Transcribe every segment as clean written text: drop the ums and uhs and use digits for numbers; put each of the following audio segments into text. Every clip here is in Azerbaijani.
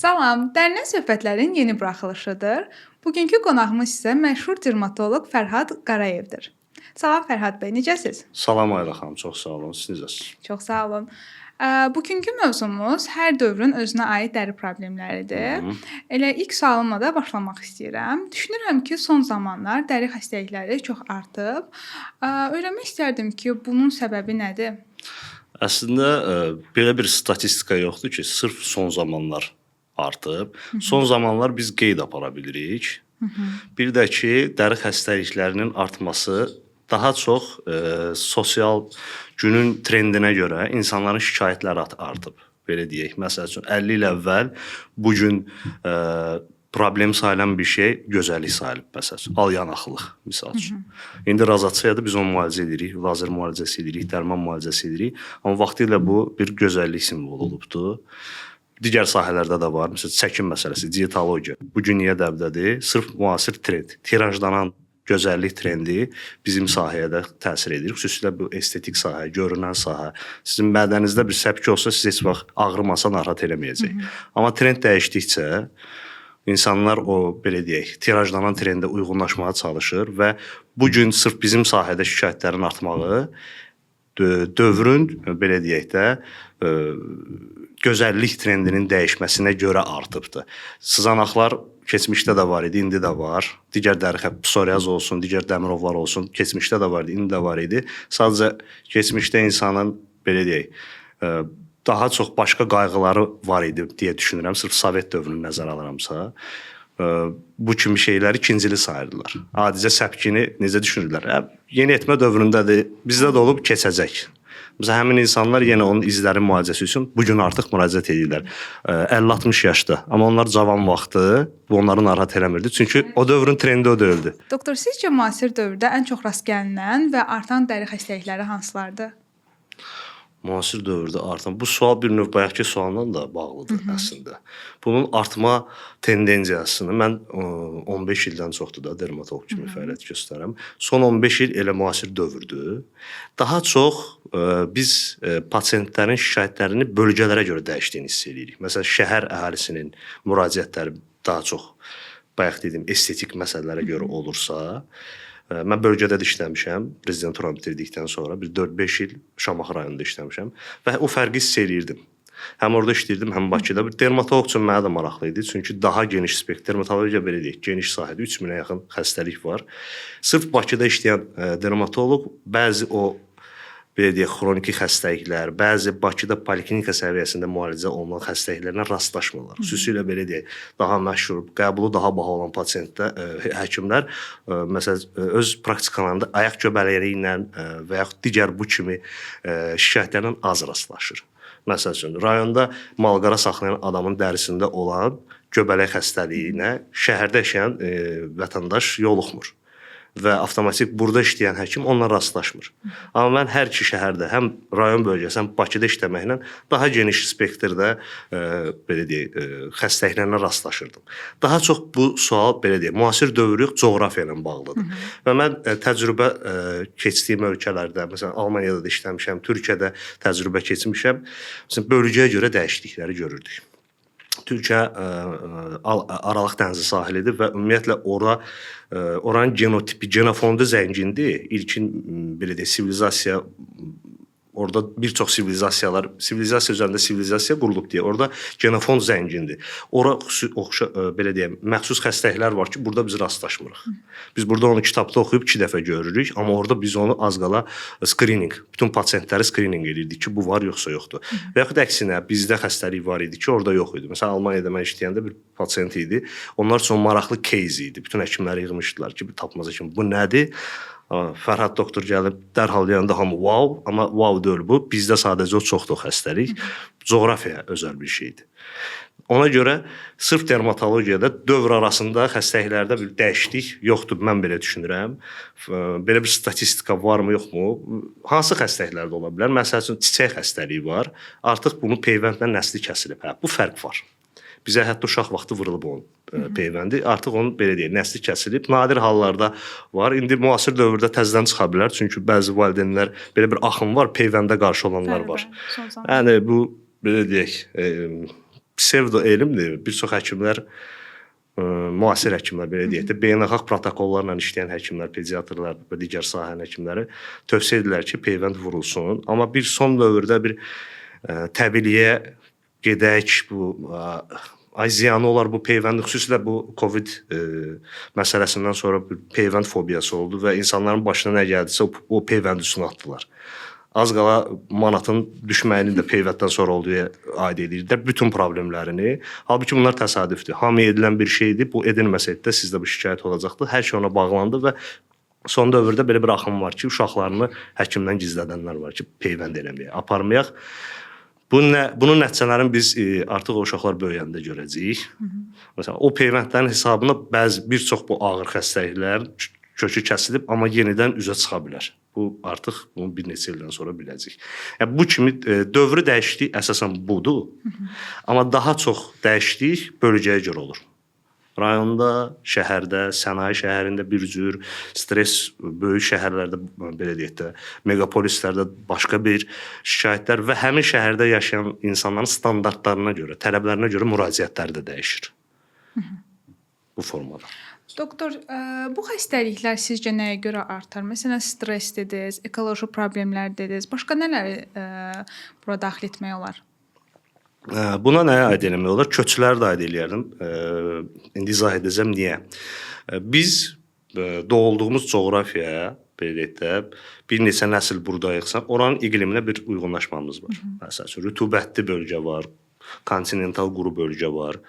Salam, Dərindən Söhbətlərin yeni buraxılışıdır. Bugünkü qonağımız isə məşhur dermatoloq Fərhad Qarayevdir. Salam Fərhad bəy, necəsiz? Salam Ayla xanım, çox sağ olun. Siz necəsiz? Çox sağ olun. Bugünkü mövzumuz hər dövrün özünə aid dəri problemləridir. Elə ilk sualımla da başlamaq istəyirəm. Düşünürəm ki, son zamanlar dəri xəstəlikləri çox artıb. Öyrənmək istərdim ki, bunun səbəbi nədir? Əslində belə bir statistika yoxdur ki, sırf son zamanlar artıb. Son zamanlar biz qeyd apara bilirik. Bir də ki, dəri xəstəliklərinin artması daha çox sosial günün trendinə görə insanların şikayətləri artıb. Belə deyək, məsəl üçün 50 il əvvəl bu gün problem sayılan bir şey gözəllik sayılıb, məsəl üçün al yanaqlıq misal üçün. İndi razasiyada biz onu müalicə edirik, lazer müalicəsi edirik, dərman müalicəsi edirik. Amma vaxtilə bu bir gözəllik simvolu olubdu. Digər sahələrdə də var. Məsələn, çəkim məsələsi, dietologiya. Bu gün niyə dəbdədir? Sırf müasir trend, tirajlanan gözəllik trendi bizim sahəyə də təsir edir. Xüsusilə bu estetik sahə, görünən sahə. Sizin bədəninizdə bir səpki olsa, siz heç vaxt ağrımasa narahat eləməyəcək. Amma trend dəyişdikcə insanlar o, belə deyək, tirajlanan trendə uyğunlaşmağa çalışır və bu gün sırf bizim sahədə şikayətlərin artmağı dövrün, belə deyək də, gözəllik trendinin dəyişməsinə görə artıbdır. Sızanaqlar keçmişdə də var idi, indi də var. Digər dəri psoriaz olsun, digər dəmirovlar olsun, keçmişdə də var idi, indi də var idi. Sadəcə keçmişdə insanın, belə deyək, daha çox başqa qayğıları var idi deyə düşünürəm. Sırf Sovet dövrünü nəzərə alıramsa, bu kimi şeyləri ikincili sayırdılar. Adicə səpkini necə düşünürlər? Yeniyetmə dövründədir, bizdə də olub keçəcək. Məsələn, həmin insanlar yenə onun izlərin müalicəsi üçün bugün artıq müraciət edirlər. 50-60 yaşda. Amma onlar cavan vaxtı bu onları narahat eləmirdi. Çünki o dövrün trendi o deyildi. Doktor, sizcə müasir dövrdə ən çox rast gəlinən və artan dəri xəstəlikləri hansılardır? Müasir dövrdə artan. Bu sual bir növ bayaqki sualla da bağlıdır əslində. Bunun artma tendensiyasını mən 15 ildən çoxdur da dermatoloq kimi fəaliyyət göstərirəm. Son 15 il elə müasir dövrdür. Daha çox biz pasientlərin şikayətlərini bölgələrə görə dəyişdiyini hiss edirik. Məsələn, şəhər əhalisinin müraciətləri daha çox bayaq dediyim estetik məsələlərə görə olursa, mən bölgədə də işləmişəm, rezidenturamı bitirdikdən sonra bir 4-5 il Şamaxı rayonunda işləmişəm və o fərqi hiss eləyirdim. Həm orada işləyirdim, həm Bakıda. Bir dermatoloq üçün mənə də maraqlı idi, çünki daha geniş spektr, dermatologiya belə deyək, geniş sahədə 3000-ə yaxın xəstəlik var. Sırf Bakıda işləyən dermatoloq bəzi o belə deyək, xroniki xəstəliklər, bəzi Bakıda poliklinika səviyyəsində müalicə olunan xəstəliklərlə rastlaşmırlar. Xüsusilə belə deyək, daha məşhur, qəbulu daha baha olan həkimlər məsələn öz praktikalarında ayaq göbələkləri ilə və yaxud digər bu kimi şikayətlərlə az rastlaşır. Məsəl üçün, rayonda malqara saxlayan adamın dərisində olan göbələk xəstəliyinə şəhərdə yaşayan vətəndaş yoluxmur. Və avtomatik burada işləyən həkim onunla rastlaşmır. Amma mən hər iki şəhərdə, həm rayon bölgəsi, həm Bakıda işləməklə daha geniş spektrdə belə deyək, xəstəliklərlə rastlaşırdım. Daha çox bu sual belə deyək, müasir dövr yox, coğrafiya ilə bağlıdır. Və mən təcrübə keçdiyim ölkələrdə, məsələn Almaniyada da işləmişəm, Türkiyədə təcrübə keçmişəm. Məsələn, bölgəyə görə dəyişiklikləri görürdük. Türkiyə Aralıq dənizi sahilidir və ümumiyyətlə oranın genotipi, genofondu zəngindir. İlkin belə deyək, sivilizasiya, orada bir çox sivilizasiya üzərində sivilizasiya qurulub deyə, orada genofond zəngindir. Ora belə deyək, məxsus xəstəliklər var ki, burada biz rastlaşmırıq. Biz burada onu kitabda oxuyub 2 dəfə görürük, amma orada biz onu az qala skrininq, bütün pasientləri skrininq edirdik ki, bu var yoxsa yoxdur. Və yaxud əksinə, bizdə xəstəlik var idi ki, orada yox idi. Məsələn, Almaniyada mən işləyəndə bir pasient idi, onlar üçün maraqlı case idi. Bütün həkimləri yığmışdılar ki, bir tapmaza kimi, bu nədir? Fərhad doktor gəlib dərhal deyəndə hamı wow, amma wow deyil bu. Bizdə sadəcə o çoxdur xəstəlik. Coğrafiyaya özəl bir şeydir. Ona görə sırf dermatologiyada dövr arasında xəstəliklərdə bir dəyişiklik yoxdur, mən belə düşünürəm. Belə bir statistika varmı, yoxmu? Hansı xəstəliklərdə ola bilər? Məsəl üçün çiçək xəstəliyi var. Artıq bunun peyvəndlə nəsli kəsilib. Bu fərq var. Bizə hətta uşaq vaxtı vurulub onun peyvəndi. Artıq onun belə deyək, nəsli kəsilib. Nadir hallarda var. İndi müasir dövrdə təzədən çıxa bilər. Çünki bəzi valideynlər belə bir axın var, peyvəndə qarşı olanlar var. Yəni bu belə deyək, psevdo elmdir. Bir çox həkimlər, müasir həkimlər belə deyək də, beynəlxalq protokollarla işləyən həkimlər, pediatrlar və digər sahənin həkimləri tövsiyə edirlər ki, peyvənd vurulsun. Amma bir son dövrdə bir təbliğə gedək, bu ziyanı olar bu peyvənd, xüsusilə bu Covid məsələsindən sonra bir peyvənd fobiyası oldu və insanların başına nə gəldisə o peyvənd üstünə atdılar. Az qala manatın düşməyinin də peyvənddən sonra olduğu aid edirlər bütün problemlərini. Halbuki bunlar təsadüfdür. Hamıya edilən bir şeydir. Bu edilməsəydi də sizdə bu şikayət olacaqdı. Hər şey ona bağlandı və son dövrdə belə bir axım var ki, uşaqlarını həkimdən gizlədənlər var ki, peyvənd eləməyə, aparmayaq. Bunun nəticələrini biz artıq o uşaqlar böyüyəndə görəcəyik. Məsələn, o peyvəndlərin hesabına bir çox bu ağır xəstəliklər kökü kəsilib, amma yenidən üzə çıxa bilər. Bu artıq bunu bir neçə ildən sonra biləcəyik. Yəni, bu kimi dövrü dəyişiklik əsasən budur. Amma daha çox dəyişiklik bölgəyə görə olur. Rayonda, şəhərdə, sənaye şəhərində bir cür, stres böyük şəhərlərdə, belə deyək də, megapolislərdə başqa bir şikayətlər və həmin şəhərdə yaşayan insanların standartlarına görə, tələblərinə görə müraciətləri də dəyişir. Bu formada. Doktor, bu xəstəliklər sizcə nəyə görə artar? Məsələn, stres dediniz, ekoloji problemlər dediniz. Başqa nələri bura daxil etmək olar? Buna nəyə aid eləmək olar? Köçləri də aid eləyərdim. İndi izah edəcəm niyə. Biz doğulduğumuz coğrafiyaya, belə deyək də, bir neçə nəsil buradayıqsa, oranın iqliminə bir uyğunlaşmamız var. Məsələn, rütubətli bölgə var, kontinental quru bölgə var,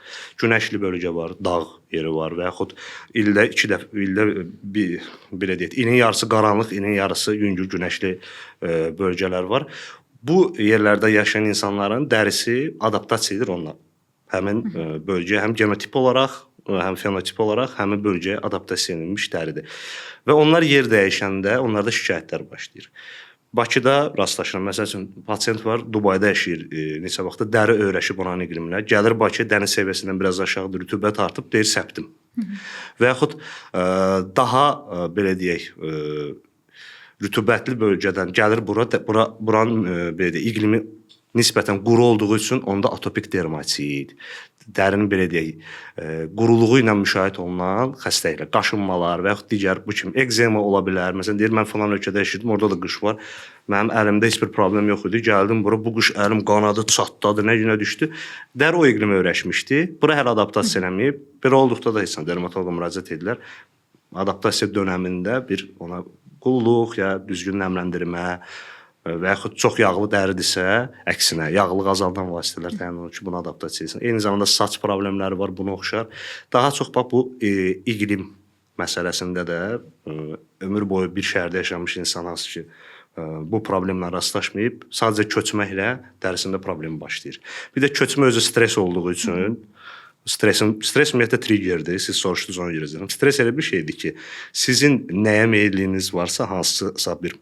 günəşli bölgə var, dağ yeri var və yaxud ildə belə deyək, ilin yarısı qaranlıq, ilin yarısı yüngül günəşli bölgələr var. Bu yerlərdə yaşayan insanların dərisi adaptasiya edir onunla. Həmin bölgəyə həm genotip olaraq, həm fenotip olaraq həmin bölgəyə adaptasiya edilmiş dəridir. Və onlar yer dəyişəndə onlarda şikayətlər başlayır. Bakıda rastlaşıram. Məsəl üçün, pasiyent var, Dubayda yaşayır neçə vaxtda, dəri öyrəşib oranın iqliminə. Gəlir Bakıya, dəniz səviyyəsindən biraz aşağıdır, rütubət artıb, deyir səptim. Və yaxud daha, belə deyək, rütubətli bölgədən gəlir buranın belə deyək, iqlimi nisbətən quru olduğu üçün onda atopik dermatit, dərinin belə deyək, quruluğu ilə müşahidə olunan xəstəliklər, qaşınmalar və yaxud digər bu kimi ekzema ola bilər. Məsələn, deyir, mən falan ölkədə yaşayırdım, orada da qış var. Mənim əlimdə heç bir problem yox idi. Gəldim bura, bu qış əlim qanadı, çatladı, nə günə düşdü. Dəri o iqlimə öyrəşmişdi. Bura hələ adaptasiya eləməyib. Belə olduqda da heç dermatoloqa müraciət edirlər. Adaptasiya dönəmində bir ona qulluq ya düzgün nəmləndirmə və yaxud çox yağlı dəridirsə, əksinə, yağlıq azaldan vasitələr təyin olunur ki, buna adaptasiya etsin. Eyni zamanda saç problemləri var, buna oxşar. Daha çox bax, bu iqlim məsələsində də ömür boyu bir şəhərdə yaşamış insan hansı ki, bu problemlə rastlaşmayıb, sadəcə köçməklə dərisində problem başlayır. Bir də köçmə özü stres olduğu üçün, stres ümumiyyətlə triggerdir, siz soruşdunuz ona görə deyirəm. Stres elə bir şeydir ki, sizin nəyə meyilliyiniz varsa, hansısa bir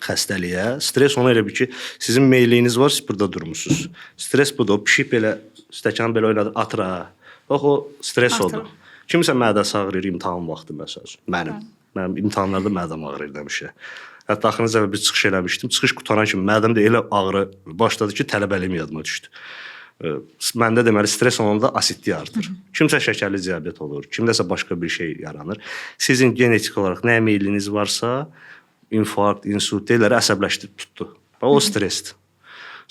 xəstəliyə, stres ona elə bir ki, sizin meyliyiniz var, siz burada durmuşsunuz. Stres budur, o pişib belə, stəkanı belə oynadır, atır, bax o stres odur. Kimisə mədəsi ağrıyır imtahan vaxtı məsələn. Mənim imtahanlarda mədəm ağrıyır demişə. Hətta axırıncı dəfə bir çıxış eləmişdim. Çıxış qutaran kimi mədəmdə elə ağrı başladı ki, tələbəliyim yadıma düşdü. Məndə deməli stres olanda asidlik artır. Kimsə şəkərli diabet olur, kimdəsə başqa bir şey yaranır. Sizin genetik olaraq nəyə meyliniz varsa, infarkt, insult deyirlər, əsəbləşdirib tutdu. O stresdir.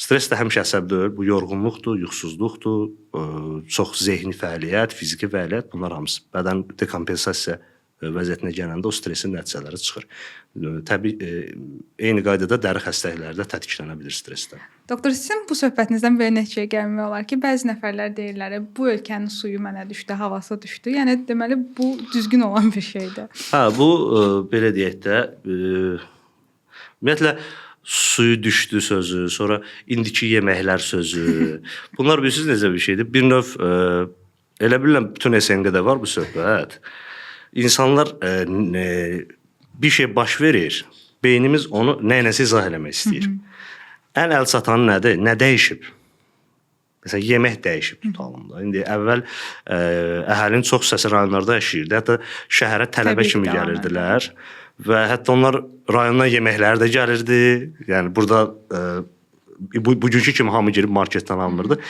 Stres də həmişə əsəb deyil, bu yorğunluqdur, yuxusuzluqdur, çox zehni fəaliyyət, fiziki fəaliyyət, bunlar hamısı. Bədən dekompensasiya vəziyyətinə gələndə o stresin nəticələri çıxır. Təbii, eyni qaydada dəri xəstəlikləri də tətiklənə bilir stresdən. Doktor, sizin bu söhbətinizdən belə nəticəyə gəlmək olar ki, bəzi nəfərlər deyirlər, bu ölkənin suyu mənə düşdü, havası düşdü. Yəni, deməli, bu düzgün olan bir şeydir. Bu, belə deyək də, ümumiyyətlə, suyu düşdü sözü, sonra indiki yeməklər sözü. Bunlar bilirsiniz necə bir şeydir? Bir növ, elə bilirəm, bütün SNQ-də var bu söhbət. İnsanlar bir şey baş verir, beynimiz onu nə-nəsə izah eləmək istəyir. Ən əl çatanı nədir? Nə dəyişib? Məsələn, yemək dəyişib tutalım da. İndi əvvəl əhalinin çox hissəsi rayonlarda yaşayırdı. Hətta şəhərə tələbə kimi gəlirdilər. Və hətta onlar rayondan yeməkləri də gəlirdi. Yəni, burada bugünkü kimi hamı girib marketdən alınırdı.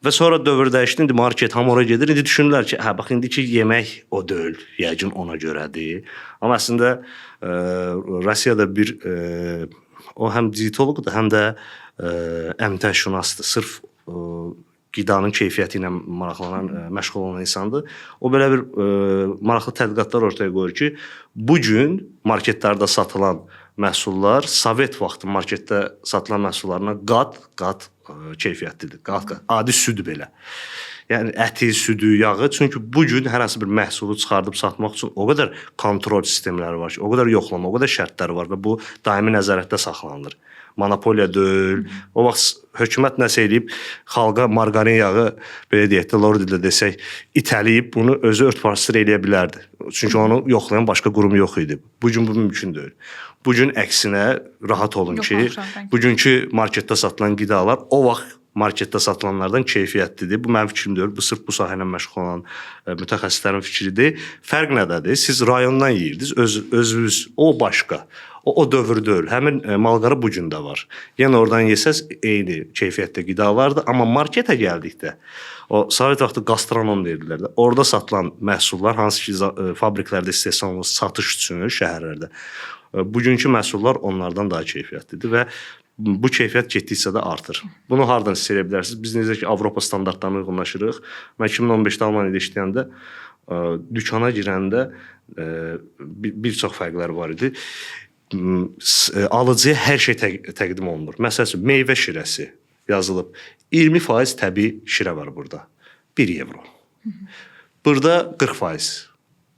Və sonra dövr dəyişdi, indi market hamı ora gedir. İndi düşünürlər ki, hə bax indiki yemək o deyil, yəqin ona görədir. Amma əslində Rusiyada bir o həm dietoloqdur, həm də əmtəşünasdır. Sırf qidanın keyfiyyəti ilə məşğul olan insandır. O belə bir maraqlı tədqiqatlar ortaya qoyur ki, bu gün marketlərdə satılan məhsullar Sovet vaxtı marketdə satılan məhsullarına qat-qat keyfiyyətlidir. Qat-qat. Adi süd belə. Yəni əti, südü, yağı. Çünki bu gün hər hansı bir məhsulu çıxardıb satmaq üçün o qədər kontrol sistemləri var ki, o qədər yoxlama, o qədər şərtlər var və bu daimi nəzarətdə saxlanılır. Monopoliya deyil. O vaxt hökumət nəsə eləyib, xalqa margarin yağı, belə deyək də, lor dildə desək, itələyib bunu özü örtbasdır eləyə bilərdi. Çünki onu yoxlayan başqa qurum yox idi. Bu gün bu mümkün deyil. Bu gün əksinə rahat olun ki, bugünkü marketdə satılan qidalar o vaxt marketdə satılanlardan keyfiyyətlidir. Bu mənim fikrim deyil. Bu sırf bu sahə ilə məşğul olan mütəxəssislərin fikridir. Fərq nədədir? Siz rayondan yeyirdiniz, özünüz o başqa. O dövr deyil. Həmin malqara bu gün də var. Yəni oradan yesəz eyni keyfiyyətdə qidalardır, amma marketə gəldikdə o Sovet vaxtı qastronom deyirlər də. Orada satılan məhsullar hansı ki fabriklərdə istehsal olunmuş satış üçün şəhərlərdə. Bugünkü məhsullar onlardan daha keyfiyyətlidir və bu keyfiyyət getdikcə də artır. Bunu hardan hiss edə bilərsiniz? Biz necə ki Avropa standartlarına uyğunlaşırıq. Mən 2015-də Almaniyada işləyəndə dükana girəndə bir çox fərqlər var idi. Alıcıya hər şey təqdim olunur. Məsəl üçün meyvə şirəsi yazılıb. 20% təbii şirə var burada. 1 evro. Burada 40%,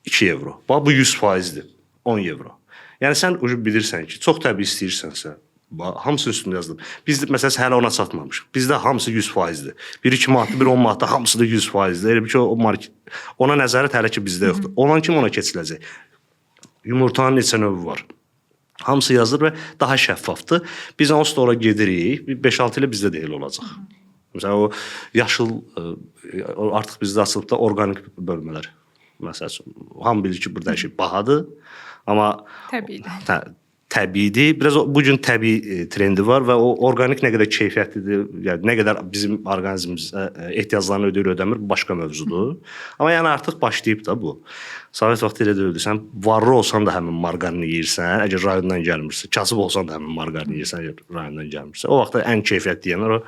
2 evro. Bax bu 100%dir. 10 evro. Yəni sən bilirsən ki, çox təbii istəyirsənsə, hamısının üstündə yazılıb. Biz məsələn hələ ona çatmamışıq. Bizdə hamısı 100%dir. 1-2 manatlı, 1-10 manatlı hamısı da 100%dir. Elə bir ki o market ona nəzarət hələ ki bizdə yoxdur. Olan kimi ona keçiləcək. Yumurtanın neçə növü var? Hamısı yazılır və daha şəffafdır. Biz onsuz da ora gedirik. 5-6 ilə bizdə deyil olacaq. Məsələn o yaşıl artıq bizdə açılıb da orqanik bölmələr. Məsələn, hamı bilir ki, burada hər şey bahadır. Amma təbiidir. Biraz bu gün təbii trendi var və o orqanik nə qədər keyfiyyətlidir, yəni nə qədər bizim orqanizmimizə ehtiyaclarını ödəmir, başqa mövzudur. Amma yəni artıq başlayıb da bu. Sovet vaxtı elə deyildi. Sən varlı olsan da həmin margarini yeyirsən, əgər rayondan gəlmirsən. Kasıb olsan da həmin margarini yeyirsən, əgər rayondan gəlmirsən. O vaxtda ən keyfiyyətli yeyənlər o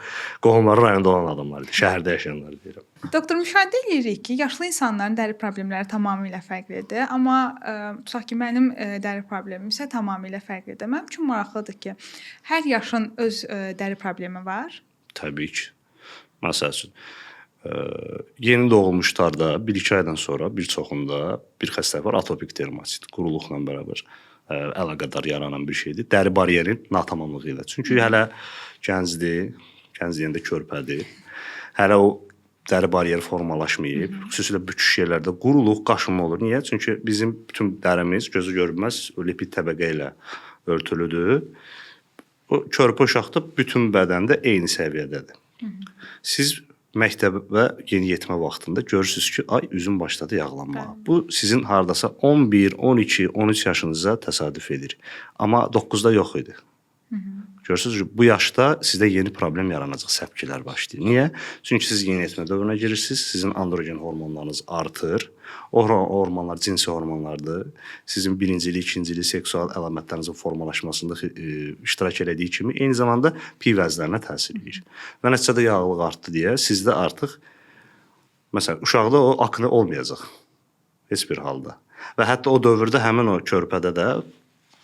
qohumları rayonda olan adamlar idi, şəhərdə yaşayanlar deyirəm. Doktor, müşahidə edirik ki, yaşlı insanların dəri problemləri tamamilə fərqlidir, amma tutaq ki, mənim dəri problemim isə tamamilə fərqlidir. Mənim üçün maraqlıdır ki, hər yaşın öz dəri problemi var. Təbii ki. Məsəl üçün yeni doğulmuşlarda 1-2 aydan sonra bir çoxunda bir xəstəlik var, atopik dermatit, quruluqla bərabər əlaqədar yaranan bir şeydir. Dəri baryerin natamamlığı ilə. Çünki hələ gəncdir, gənc deyəndə körpədir. Hələ o dəri baryeri formalaşmayıb. Xüsusilə büküş yerlərdə quruluq, qaşınma olur. Niyə? Çünki bizim bütün dərimiz gözü görünməz lipid təbəqə ilə örtülüdür. O körpə uşaqda bütün bədəndə eyni səviyyədədir. Siz məktəbə yeniyetmə vaxtında görürsünüz ki, ay üzüm başladı yağlanmağa. Bu sizin hardasa 11, 12, 13 yaşınıza təsadüf edir. Amma 9-da yox idi. Görürsünüz ki, bu yaşda sizdə yeni problem yaranacaq, səpkilər başlayır. Niyə? Çünki siz yeniyetmə dövrünə girirsiniz, sizin androgen hormonlarınız artır. O hormonlar cinsi hormonlardır. Sizin birincili, ikincili seksual əlamətlərinizin formalaşmasında iştirak elədiyi kimi eyni zamanda pi vəzlərinə təsir edir. Və nəticədə yağlılıq artdı deyə sizdə artıq məsələn uşaqda o akne olmayacaq heç bir halda. Və hətta o dövrdə həmin o körpədə də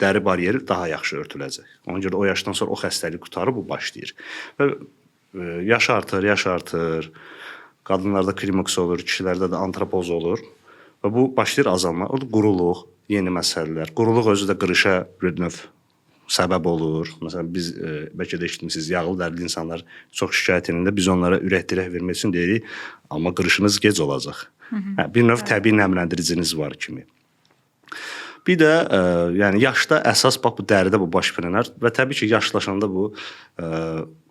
dəri baryeri daha yaxşı örtüləcək. Ona görə o yaşdan sonra o xəstəlik qutarı bu başlayır. Və yaş artır. Qadınlarda klimaks olur, kişilərdə də antropoz olur. Və bu başlayır azalma. Orada quruluq, yeni məsələlər. Quruluq özü də qırışa bir növ səbəb olur. Məsələn, biz bəlkə də eşitmisiniz, yağlı dərili insanlar çox şikayət edəndə biz onlara ürək dirək vermək üçün deyirik, amma qırışınız gec olacaq. Bir növ təbii nəmləndiriciniz var kimi. Bir də yəni yaşda əsas bax bu dəridə bu baş verənlər və təbii ki, yaşlaşanda bu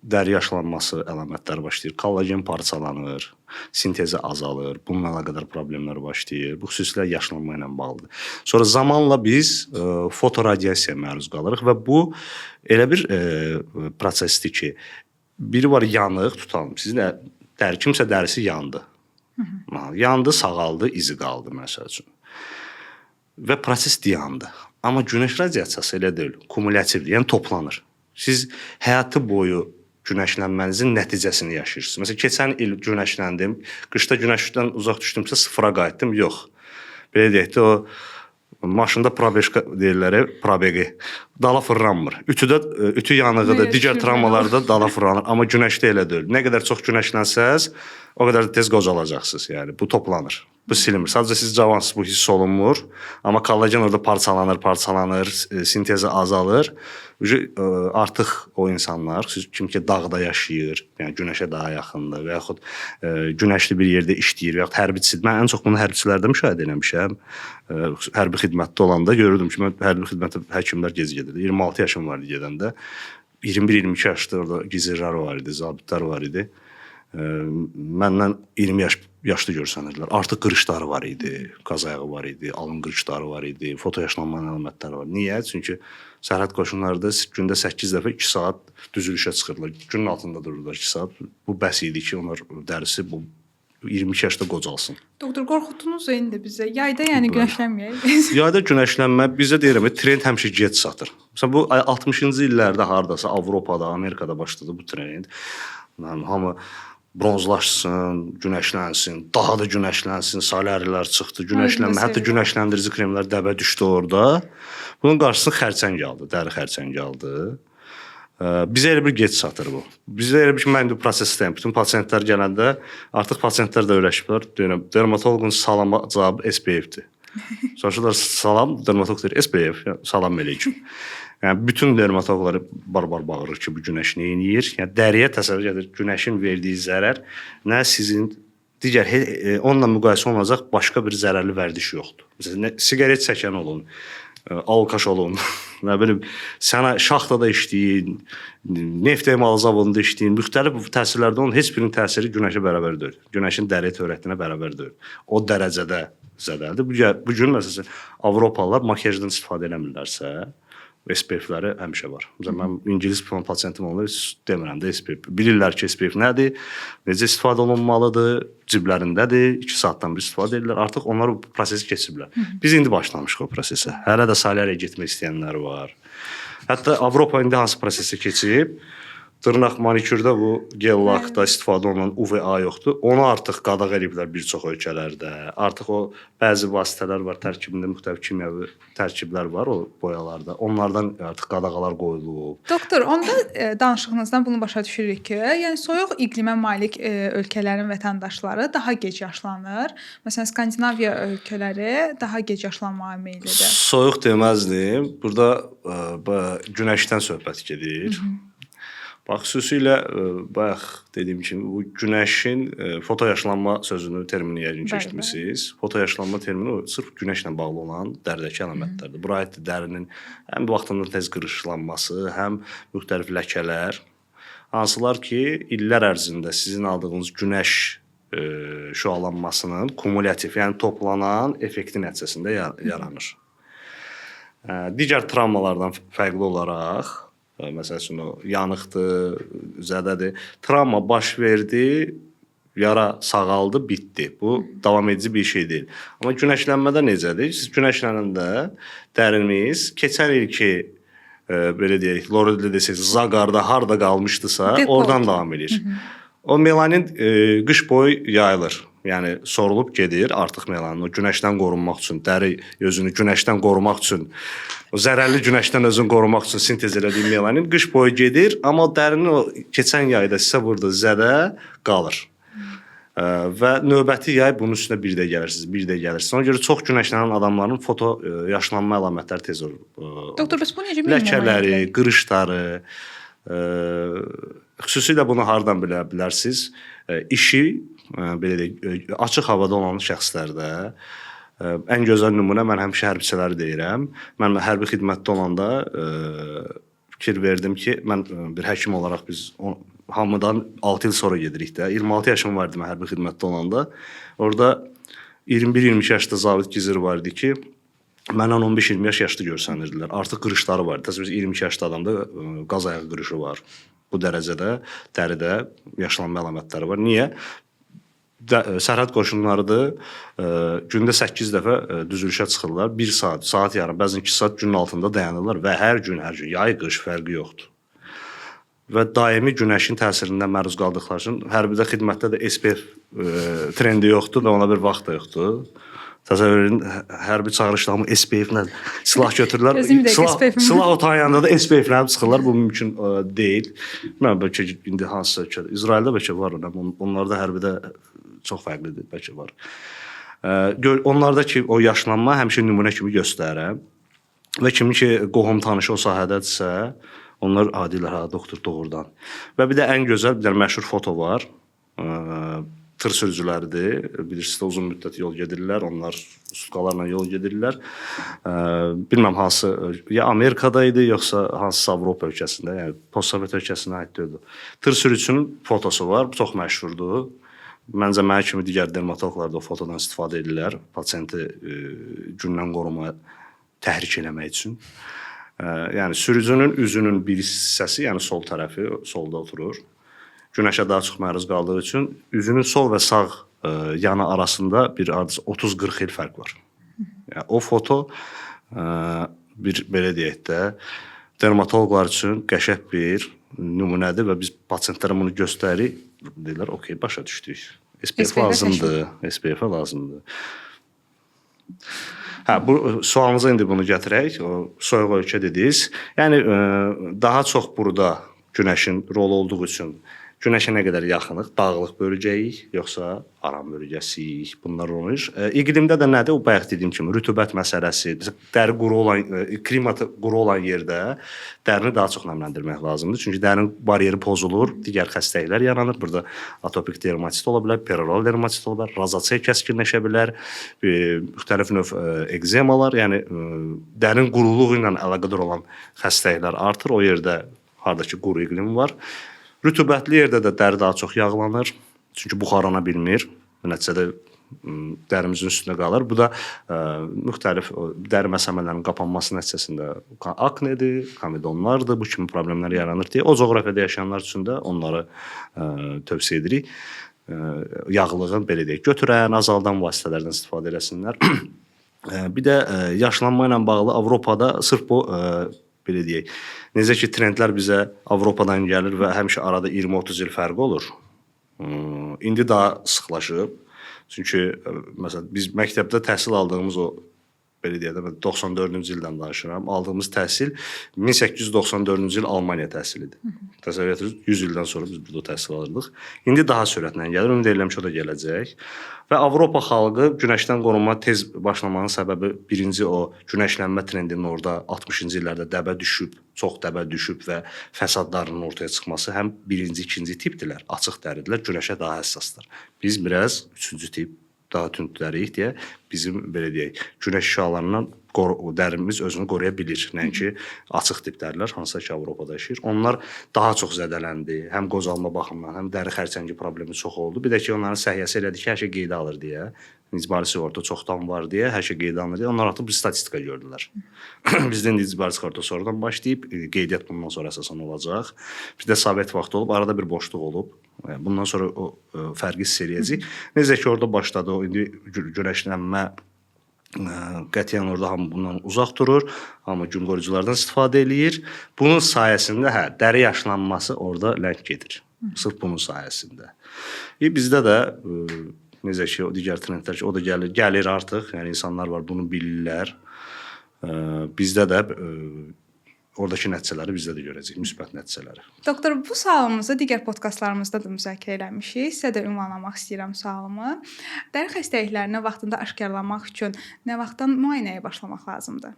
dəri yaşlanması əlamətləri başlayır. Kollagen parçalanır, sintezi azalır, bununla əlaqədar problemlər başlayır. Bu xüsusilə yaşlanma ilə bağlıdır. Sonra zamanla biz fotoradiasiyaya məruz qalırıq və bu elə bir prosesdir ki, biri var yanıq tutalım. Sizin kimsə dərisi yandı. Yandı, sağaldı, izi qaldı məsəl üçün. Və proses dayandı. Amma günəş radiasiyası elə deyil, kumulyativdir, yəni toplanır. Siz həyatı boyu günəşlənmənizin nəticəsini yaşayırsınız. Məsələn, keçən il günəşləndim, qışda günəşdən uzaq düşdümsə sıfıra qayıtdım, yox. Belə deyək də, o maşında probeşka deyirlər, probegi dala fırlanmır. Ütü yanığıdır, digər travmalarda dala fırlanır, amma günəşdə elə deyil. Nə qədər çox günəşlənsəz, o qədər tez qocalacaqsınız. Yəni bu toplanır. Bu silinmir. Sadəcə siz cavansınız, bu hiss olunmur. Amma kollagen orada parçalanır, sintezi azalır. Artıq o insanlar, kim ki dağda yaşayır, yəni günəşə daha yaxındır və yaxud günəşli bir yerdə işləyir və yaxud hərbiçidir. Mən ən çox bunu hərbiçilərdə müşahidə etmişəm. Hərbi xidmətdə olanda görürdüm ki, mən hərbi xidmətə həkimlər gec gedirdi. 26 yaşım var idi gedəndə. 21-22 yaşda orada gizirlər var idi, zabitlər var idi. Məndən 20 yaşlı görsənirdilər. Artıq qırışları var idi, qaz ayağı var idi, alın qırışları var idi, foto yaşlanma əlamətləri var. Niyə? Çünki sərhəd qoşunlarda gündə 8 dəfə 2 saat düzülüşə çıxırlar. Günün altında dururlar 2 saat. Bu bəs idi ki, onlar dərisi bu 22 yaşda qocalsın. Doktor, qorxutdunuz indi bizə. Yayda yəni günəşlənməyək. Yayda günəşlənmə bizə deyirəm, trend həmişə gec çatır. Məsələn, bu 60-cı illərdə hardasa Avropada, Amerikada başladı bu trend. Hamı bronzlaşsın, günəşlənsin, daha da günəşlənsin, salərilər çıxdı, günəşlənmə, hətta günəşləndirici kremlər dəbə düşdü orada. Bunun qarşısını xərçəng aldı, dəri xərçəng aldı. Bizə elə bir gec çatır bu. Bizə elə bir ki, mən indi prosesdəyim. Bütün pasientlər gələndə artıq pasientlər də öyrəşiblər. Dermatoloqun salama cavabı SPF-dir. Soruşurlar, salam, dermatoloq deyir, SPF, salam əleykum. Yəni bütün dermatoloqlar barbar bağırır ki, bu günəş nə edir? Yəni dəriyə təsəvvür edir, günəşin verdiyi zərər nə sizin digər onunla müqayisə olunacaq başqa bir zərərli vərdiş yoxdur. Məsələn, siqaret çəkən olun, alkaş olun, nə bilim, sənə şaxtada işləyin, neft emalı zavodunda işləyin, müxtəlif təsirlərdə onun heç birinin təsiri günəşə bərabər deyil. Günəşin dəriyə törətdiyinə bərabər deyil. O dərəcədə zədəldir. Bu gün məsələn Avropalılar makiyajdan istifadə eləmirlərsə, SPF-ləri həmişə var. Məsələn, mən ingilis pasiyentim olur, demirəm də SPF. Bilirlər ki, SPF nədir, necə istifadə olunmalıdır, ciblərindədir, 2 saatdan bir istifadə edirlər. Artıq onlar bu prosesi keçiblər. Biz indi başlamışıq o prosesə. Hələ də salyariya getmək istəyənlər var. Hətta Avropa indi hansı prosesi keçib? Dırnaq manikürdə bu gel lakda istifadə olunan UVA yoxdur. Onu artıq qadağan ediblər bir çox ölkələrdə. Artıq o bəzi vasitələr var, tərkibində müxtəlif kimyəvi tərkiblər var o boyalarda. Onlardan artıq qadağalar qoyulub. Doktor, onda danışığınızdan bunu başa düşürük ki, yəni soyuq iqlimə malik ölkələrin vətəndaşları daha gec yaşlanır. Məsələn, Skandinaviya ölkələri daha gec yaşlanmağa meyllidir. Soyuq deməzdim. Burada günəşdən söhbət gedir. Bax, xüsusilə bayaq dediyim kimi bu günəşin fotoyaşlanma sözünü, termini yəqin keçirmisiniz. Fotoyaşlanma termini sırf günəşlə bağlı olan dəridəki əlamətlərdir. Bura aiddir dərinin həm vaxtında tez qırışlanması, həm müxtəlif ləkələr, hansılar ki, illər ərzində sizin aldığınız günəş şüalanmasının kumulyativ, yəni toplanan effekti nəticəsində yaranır. Digər travmalardan fərqli olaraq, məsəl üçün o yanıqdır, zədədir. Travma baş verdi, yara sağaldı, bitdi. Bu davam edici bir şey deyil. Amma günəşlənmədə necədir? Siz günəşlənəndə dəriniz keçən ilki belə deyək, Loredlə desək, zaqarda harda qalmışdısa, oradan davam edir. O melanin qış boyu yayılır. Yəni sorulub gedir artıq melanin. O günəşdən qorunmaq üçün, dəri özünü günəşdən qorumaq üçün, o zərərli günəşdən özünü qorumaq üçün sintez elədiyi melanin qış boyu gedir, amma dərinin o keçən yayda sizə vurduğu zədə qalır. Və növbəti yay bunun üstünə bir də gəlirsiniz. Ona görə çox günəşlənən adamların foto yaşlanma əlamətləri tez olur. Doktor, bəs bu necə bilinir? Ləkələri, qırışları, xüsusilə bunu hardan bilə bilərsiniz? İşi belə deyək, açıq havada olan şəxslərdə ən gözəl nümunə mən həmişə hərbiçiləri deyirəm. Mən hərbi xidmətdə olanda fikir verdim ki, mən bir həkim olaraq biz hamıdan 6 il sonra gedirik də. 26 yaşım var idi mən hərbi xidmətdə olanda. Orada 21-22 yaşda zabit gizir var idi ki, məndən 15-20 yaş yaşlı görsənirdilər. Artıq qırışları var. Təsəvvür 22 yaşlı adamda qaz ayağı qırışı var. bu dərəcədə dəridə yaşlanma əlamətləri var. Niyə? Sərhəd qoşunlarıdır. Gündə 8 dəfə düzülüşə çıxırlar. 1 saat, saat yarım, bəzən 2 saat günün altında dayanırlar və hər gün, yay, qış fərqi yoxdur. Və daimi günəşin təsirindən məruz qaldıqları üçün hərbidə xidmətdə də SPF trendi yoxdur və ona bir vaxt da yoxdur. Təsəvvür edin, hərbi çağırışlarımı SPF-lə silah götürürlər. Silah otayanda da SPF-lə çıxırlar. Bu mümkün deyil. Mən bəlkə indi hansısa ölkədə, İsraildə bəlkə var, onlarda hərbidə çox fərqlidir, bəlkə var. Onlarda ki, o yaşlanma həmişə nümunə kimi göstərir və kimin ki, qohum tanışı o sahədədirsə, onlar deyirlər, doktor doğrudan. Və bir də ən gözəl, bir də məşhur foto var. Tır sürücüləridir. Bilirsiniz də uzun müddət yol gedirlər. Onlar sutkalarla yol gedirlər. Bilməm hansı, ya Amerikada idi, yoxsa hansısa Avropa ölkəsində, yəni postsovet ölkəsinə aid deyildi. Tır sürücüsünün fotosu var, çox məşhurdur. Məncə mənə kimi digər dermatoloqlar da o fotodan istifadə edirlər. Pasiyenti gündən qorumaya təhrik eləmək üçün. Yəni sürücünün üzünün bir hissəsi, yəni sol tərəfi, solda oturur. Günəşə daha çox məruz qaldığı üçün üzünün sol və sağ yanı arasında bir 30-40 il fərq var. Yəni, o foto bir belə deyək də dermatoloqlar üçün qəşəng bir nümunədir və biz pasiyentlərə bunu göstəririk. Deyirlər, okey, başa düşdük. SPF lazımdır. SPF lazımdır. Bu sualınıza indi bunu gətirək. O soyuq ölkə dediniz. Yəni daha çox burada günəşin rolu olduğu üçün günəşə nə qədər yaxınıq, dağlıq bölgəyik, yoxsa aran bölgəsiyik, bunlar olur. İqlimdə də nədir? O bayaq dediyim kimi rütubət məsələsi, dəri quru olan, klimatı quru olan yerdə dərini daha çox nəmləndirmək lazımdır. Çünki dərinin bariyeri pozulur, digər xəstəliklər yaranır. Burada atopik dermatit ola bilər, peroral dermatit ola bilər, rozasiya kəskinləşə bilər, müxtəlif növ ekzemalar, yəni dərin quruluğu ilə əlaqədar olan xəstəliklər artır. O yerdə hardakı quru iqlim var. Rütubətli yerdə də dəri daha çox yağlanır. Çünki buxarlana bilmir. Nəticədə dərimizin üstünə qalır. Bu da müxtəlif dəri məsələlərinin qapanması nəticəsində aknedir, komedonlardır, bu kimi problemlər yaranır deyə. O coğrafiyada yaşayanlar üçün də onları tövsiyə edirik. Yağlığın belə deyək, götürən, azaldan vasitələrdən istifadə eləsinlər. Bir də yaşlanma ilə bağlı Avropada sırf bu belə deyək, necə ki trendlər bizə Avropadan gəlir və həmişə arada 20-30 il fərqi olur. İndi daha sıxlaşıb. Çünki məsələn biz məktəbdə təhsil aldığımız o belə deyək də 94-cü ildən danışıram. Aldığımız təhsil 1894-cü il Almaniya təhsilidir. Təsəvvür edirsiniz, 100 ildən sonra biz burada təhsil alırdıq. İndi daha sürətlə gəlir. Ümid edirəm ki, o da gələcək. Və Avropa xalqı günəşdən qorunma tez başlamanın səbəbi birinci o günəşlənmə trendinin orada 60-cı illərdə dəbə düşüb, çox dəbə düşüb və fəsadlarının ortaya çıxması həm birinci, ikinci tipdirlər, açıq dəridirlər, günəşə daha həssasdır. Biz biraz üçüncü tip daha tündləriyik deyə bizim belə deyək, günəş şüalarından dərimiz özünü qoruya bilir. Nəinki açıq tip dərilər, hansısa ki Avropada yaşayır. Onlar daha çox zədələndi. Həm qocalma baxımından, həm dəri xərçəngi problemi çox oldu. Bir də ki, onların səhiyyəsi elədi ki, hər şey qeydə alır deyə. İcbari sığorta çoxdan var deyə, hər şey qeydə alınır deyə. Onlar artıq bir statistika gördülər. Bizdə indi icbari sığorta sonradan başlayıb, qeydiyyat bundan sonra əsasən olacaq. Bizdə Sovet vaxtı olub, arada bir boşluq olub. Bundan sonra o fərqi hiss eləyəcək. Necə ki, orada başladı o indi günəşlənmə qətiyyən orada hamı bundan uzaq durur, hamı gün qoruyuculardan istifadə eləyir. Bunun sayəsində dəri yaşlanması orada ləng gedir. Sırf bunun sayəsində. Bizdə də necə ki, o digər trendlər ki, o da gəlir artıq. Yəni insanlar var, bunu bilirlər. Bizdə də oradakı nəticələri bizdə də görəcəyik, müsbət nəticələri. Doktor, bu sualımızı digər podkastlarımızda da müzakirə eləmişik. Sizə də ünvanlamaq istəyirəm sualımı. Dəri xəstəliklərini vaxtında aşkarlamaq üçün nə vaxtdan müayinəyə başlamaq lazımdır?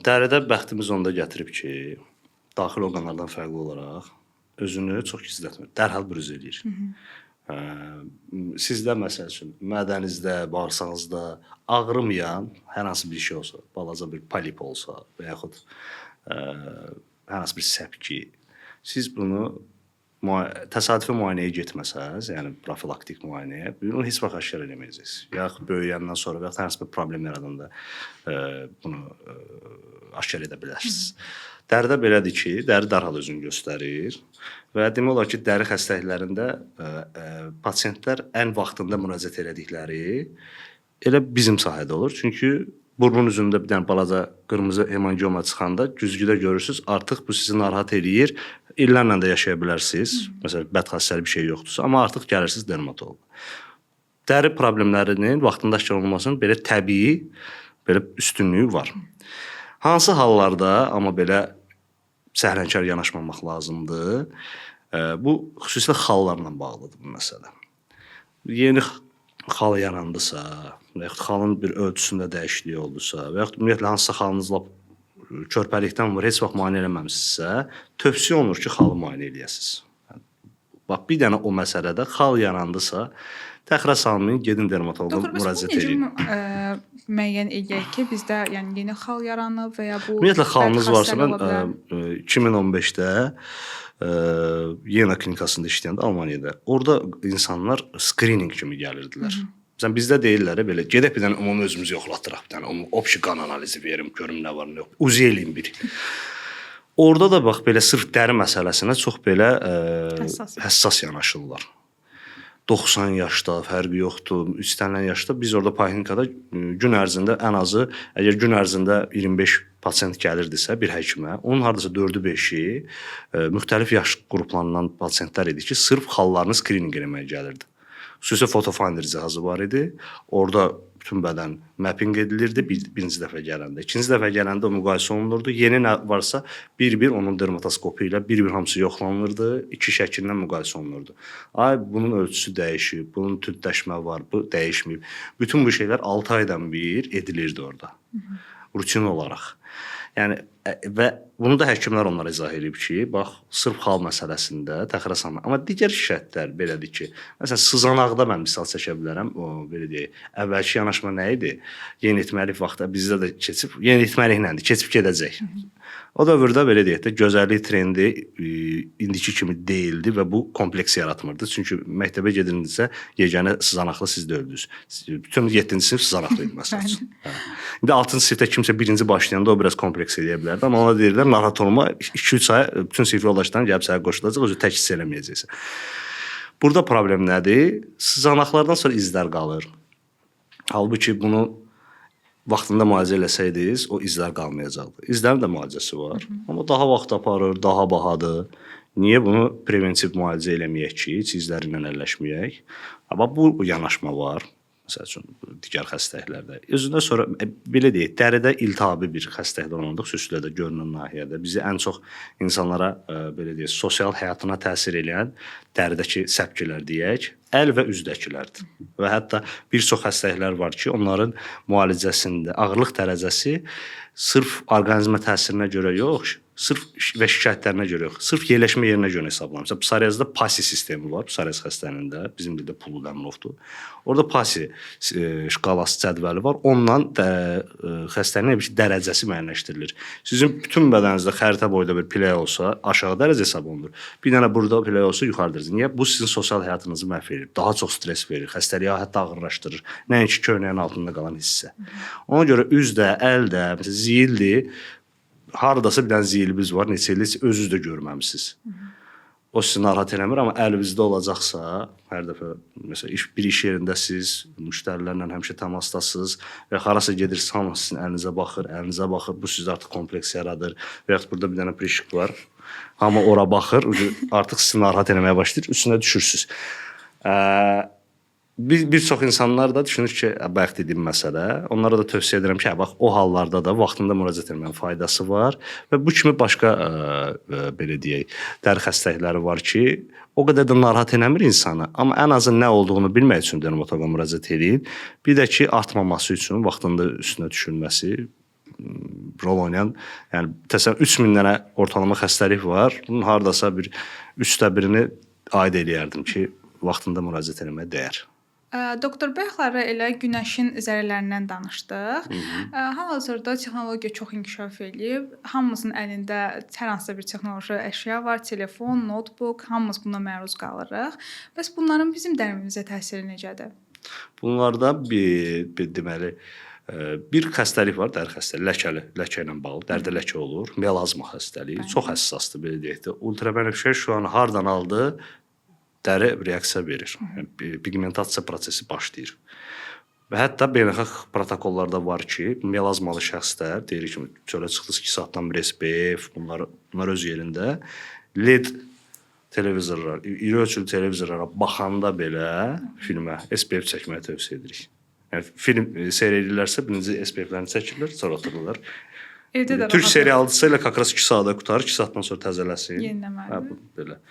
Dəridə bəxtimiz onda gətirib ki, daxili orqanlardan fərqli olaraq özünü çox gizlətmir. Dərhal bürüz eləyir. Sizdə məsəl üçün mədənizdə, bağırsağınızda ağrımayan hər hansı bir şey olsa, balaca bir polip olsa və yaxud hər hansı bir səpki, siz bunu təsadüfi müayinəyə getməsəz, yəni profilaktik müayinəyə, bunu heç vaxt aşkar eləməyəcəksiniz. Yaxud böyüyəndən sonra və ya hər hansı bir problem yaradanda bunu aşkar edə bilərsiniz. Dəridə belədir ki, dəri dərhal özünü göstərir və demək olar ki, dəri xəstəliklərində pasiyentlər ən vaxtında müraciət etdikləri elə bizim sahədə olur. Çünki burnun üzündə bir dənə balaca qırmızı hemangioma çıxanda güzgüdə görürsüz, artıq bu sizi narahat eləyir. İllərlə də yaşaya bilərsiniz. Məsələn, bədxassəli bir şey yoxdursa, amma artıq gəlirsiniz dermatoloqa. Dəri problemlərinin vaxtında aşkar olunmasının belə təbii belə üstünlüyü var. Hansı hallarda amma belə səhlənkar yanaşmamaq lazımdır? Bu xüsusilə xallarla bağlıdır bu məsələ. Yeni xal yarandısa, və yaxud xalın bir ölçüsündə dəyişiklik oldusa, və yaxud ümumiyyətlə hansısa xalınız lap körpəlikdən var, heç vaxt müayinə eləməmisinizsə, tövsiyə olunur ki, xalı müayinə eləyəsiniz. Bax, bir dənə o məsələdə xal yarandısa, təxirə salmayın, gedin dermatoloqa müraciət edin. Necə müəyyən edək ki, bizdə yəni yeni xal yaranıb və ya bu ümumiyyətlə xalınız varsa, mən 2015-də Yena klinikasında işləyəndə Almaniyada, orada insanlar screening kimi gəlirdilər. Məsələn, bizdə deyirlər belə, gedək bir dənə ümumi özümüzü yoxlatdıraq, bir dənə opşi qan analizi verim, görüm nə var, nə yox. Uzi eləyim bir. Orada da bax belə sırf dəri məsələsinə çox belə həssas yanaşırlar. 90 yaşda fərqi yoxdur, istənilən yaşda biz orada poliklinikada gün ərzində ən azı, əgər gün ərzində 25 pasiyent gəlirdisə bir həkimə, onun hardasa 4-ü 5-i müxtəlif yaş qruplarından pasiyentlər idi ki, sırf xallarını skrininq eləməyə gəlirdi. Xüsusi fotofinder cihazı var idi. Orada bütün bədən mapping edilirdi birinci dəfə gələndə. İkinci dəfə gələndə o müqayisə olunurdu. Yeni nə varsa bir-bir onun dermatoskopu ilə bir-bir hamısı yoxlanılırdı. İki şəkillə müqayisə olunurdu. Ay bunun ölçüsü dəyişib, bunun tündləşmə var, bu dəyişməyib. Bütün bu şeylər 6 aydan bir edilirdi orada. Rutin olaraq. Yəni və bunu da həkimlər onlara izah edib ki, bax, sırf xal məsələsində təxirə salmaq. Amma digər şikayətlər belədir ki, məsələn, sızanaqda mən misal çəkə bilərəm, o belə deyək, əvvəlki yanaşma nə idi? Yeniyetməlik vaxtda bizdə də keçib, yeniyetməliklədir, keçib gedəcək. O dövrdə belə deyək də gözəllik trendi indiki kimi deyildi və bu kompleks yaratmırdı. Çünki məktəbə gedirdinizsə, yeganə sızanaqlı siz deyildiniz. Bütün 7-ci sinif sızanaqlı idi məsəl üçün. İndi 6-cı sinifdə kimsə birinci başlayanda o biraz kompleks eləyə bilərdi. Amma ona deyirlər, narahat olma, 2-3 ay bütün sinif yoldaşlarına gəlib sənə qoşulacaq, özü tək hiss eləməyəcəksən. Burada problem nədir? Sızanaqlardan sonra izlər qalır. Halbuki bunu vaxtında müalicə eləsəydiniz, o izlər qalmayacaqdı. İzlərin də müalicəsi var. Amma daha vaxt aparır, daha bahadır. Niyə bunu preventiv müalicə eləməyək ki, heç izlərlə əlləşməyək? Amma bu yanaşma var. Məsəl üçün, digər xəstəliklərdə. Özündən sonra, belə deyək, dəridə iltihabi bir xəstəlikdə olanda, xüsusilə də görünən nahiyədə bizi ən çox insanlara, belə deyək, sosial həyatına təsir edən dəridəki səpkilər deyək, əl və üzdəkilərdir. Və hətta bir çox xəstəliklər var ki, onların müalicəsində ağırlıq dərəcəsi sırf orqanizmə təsirinə görə yox, sırf və şikayətlərinə görə yox, sırf yerləşmə yerinə görə hesablanır. Məsələn, psoriazda PASI sistemi var, psoriaz xəstəliyində, bizim dildə pulu dəmirovdur. Orada PASI şkalası cədvəli var, onunla xəstəliyin dərəcəsi müəyyənləşdirilir. Sizin bütün bədəninizdə xəritə boyda bir play olsa, aşağı dərəcə hesab olunur. Bir dənə burada play olsa, yuxarı dərəcə. Niyə? Bu sizin sosial həyatınızı məhv edir, daha çox stres verir, xəstəliyi hətta ağırlaşdırır. Nəinki köynəyin altında qalan hissə. Ona görə üzdə, əldə, məsələn, ziyildir, haradasa bir dənə ziyilimiz var, neçə illik özünüz də görməmisiniz. O sizi narahat eləmir, amma əlinizdə olacaqsa, hər dəfə məsələn bir iş yerindəsiz, müştərilərlə həmişə təmasdasınız və harasa gedirsiniz, hamı sizin əlinizə baxır, bu sizdə artıq kompleks yaradır və yaxud burada bir dənə prişik var, hamı ora baxır, artıq sizi narahat eləməyə başlayır, üstünə düşürsünüz. Bir çox insanlar da düşünür ki, bayaq dediyim məsələ, onlara da tövsiyə edirəm ki, bax, o hallarda da vaxtında müraciət etməyin faydası var və bu kimi başqa, belə deyək, dəri xəstəlikləri var ki, o qədər də narahat eləmir insanı, amma ən azı nə olduğunu bilmək üçün dermatoloqa müraciət edin. Bir də ki, artmaması üçün vaxtında üstünə düşülməsi rol oynayan, yəni təsəvvür 3000 dənə ortalama xəstəlik var, bunun hardasa bir 1/3-ni aid eləyərdim ki, vaxtında müraciət etməyə dəyər. Doktor bayaqları elə günəşin zərərlərindən danışdıq. Hal-hazırda texnologiya çox inkişaf eləyib. Hamımızın əlində hər hansısa bir texnoloji əşya var, telefon, notebook, hamımız buna məruz qalırıq. Bəs bunların bizim dərimizə təsiri necədir? Bunlarda deməli bir xəstəlik var, dəri xəstəliyi, ləkə ilə bağlı, dərdə ləkə olur, melazma xəstəliyi, çox həssasdır belə deyək də. Ultraviyolot şüanı hardan aldı? Dəri reaksiya verir. Yəni pigmentasiya prosesi başlayır. Və hətta beynəlxalq protokollarda var ki, melazmalı şəxslər deyirik ki, çölə çıxdınız 2 saatdan bir SPF, bunlar öz yerində LED televizorlar, iri ölçülü televizorlara baxanda belə filmə SPF çəkməyi tövsiyə edirik. Yəni film seyr edirlərsə birinci SPF-lərini çəkirlər, sonra otururlar. Evdə də Türk serialıdırsa elə kakras 2 saata qutarır, 2 saatdan sonra təzələsin. Yeniləməlidir. Belə.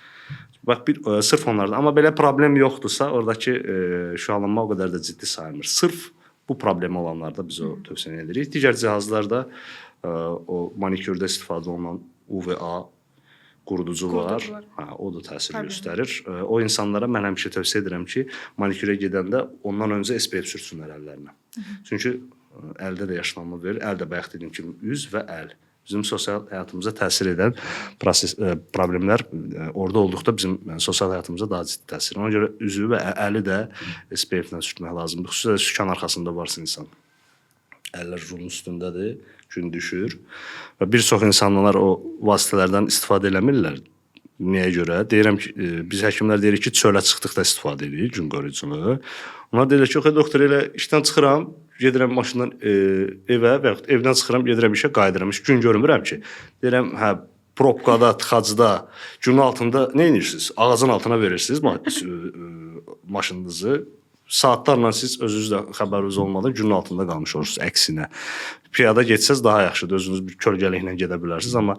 Bax sırf onlarda, amma belə problem yoxdursa, oradakı şüalanma o qədər də ciddi sayılmır. Sırf bu problemi olanlarda biz o tövsiyə edirik. Digər cihazlarda o manikürdə istifadə olunan UVA quruducu var. O da təsir göstərir. O insanlara mən həmişə tövsiyə edirəm ki, manikürə gedəndə ondan öncə SPF sürsünlər əllərinə. Çünki əldə də yaşlanma verir. Əl də bayaq dediyim kimi üz və əl. Bizim sosial həyatımıza təsir edən problemlər orada olduqda bizim sosial həyatımıza daha ciddi təsir. Ona görə üzü və əli də SPF-lə sürtmək lazımdır. Xüsusilə sükan arxasında varsa insan. Əllər rulun üstündədir, gün düşür. Və bir çox insanlar o vasitələrdən istifadə eləmirlər. Niyə görə? Deyirəm ki, biz həkimlər deyirik ki, çölə çıxdıqda istifadə edirik gün qoruyucunu. Onlar deyirlər ki, doktor, elə işdən çıxıram, gedirəm maşından evə və yaxud evdən çıxıram, gedirəm işə, qayıdıram. Heç gün görmürəm ki. Deyirəm, hə, probkada, tıxacda, günün altında nə edirsiniz? Ağacın altına verirsiniz maşınınızı. Saatlarla siz özünüzlə xəbəriniz olmadan günün altında qalmış olursunuz, əksinə. Piyada getsəz daha yaxşıdır, özünüz bir kölgəliklə gedə bilərsiniz, amma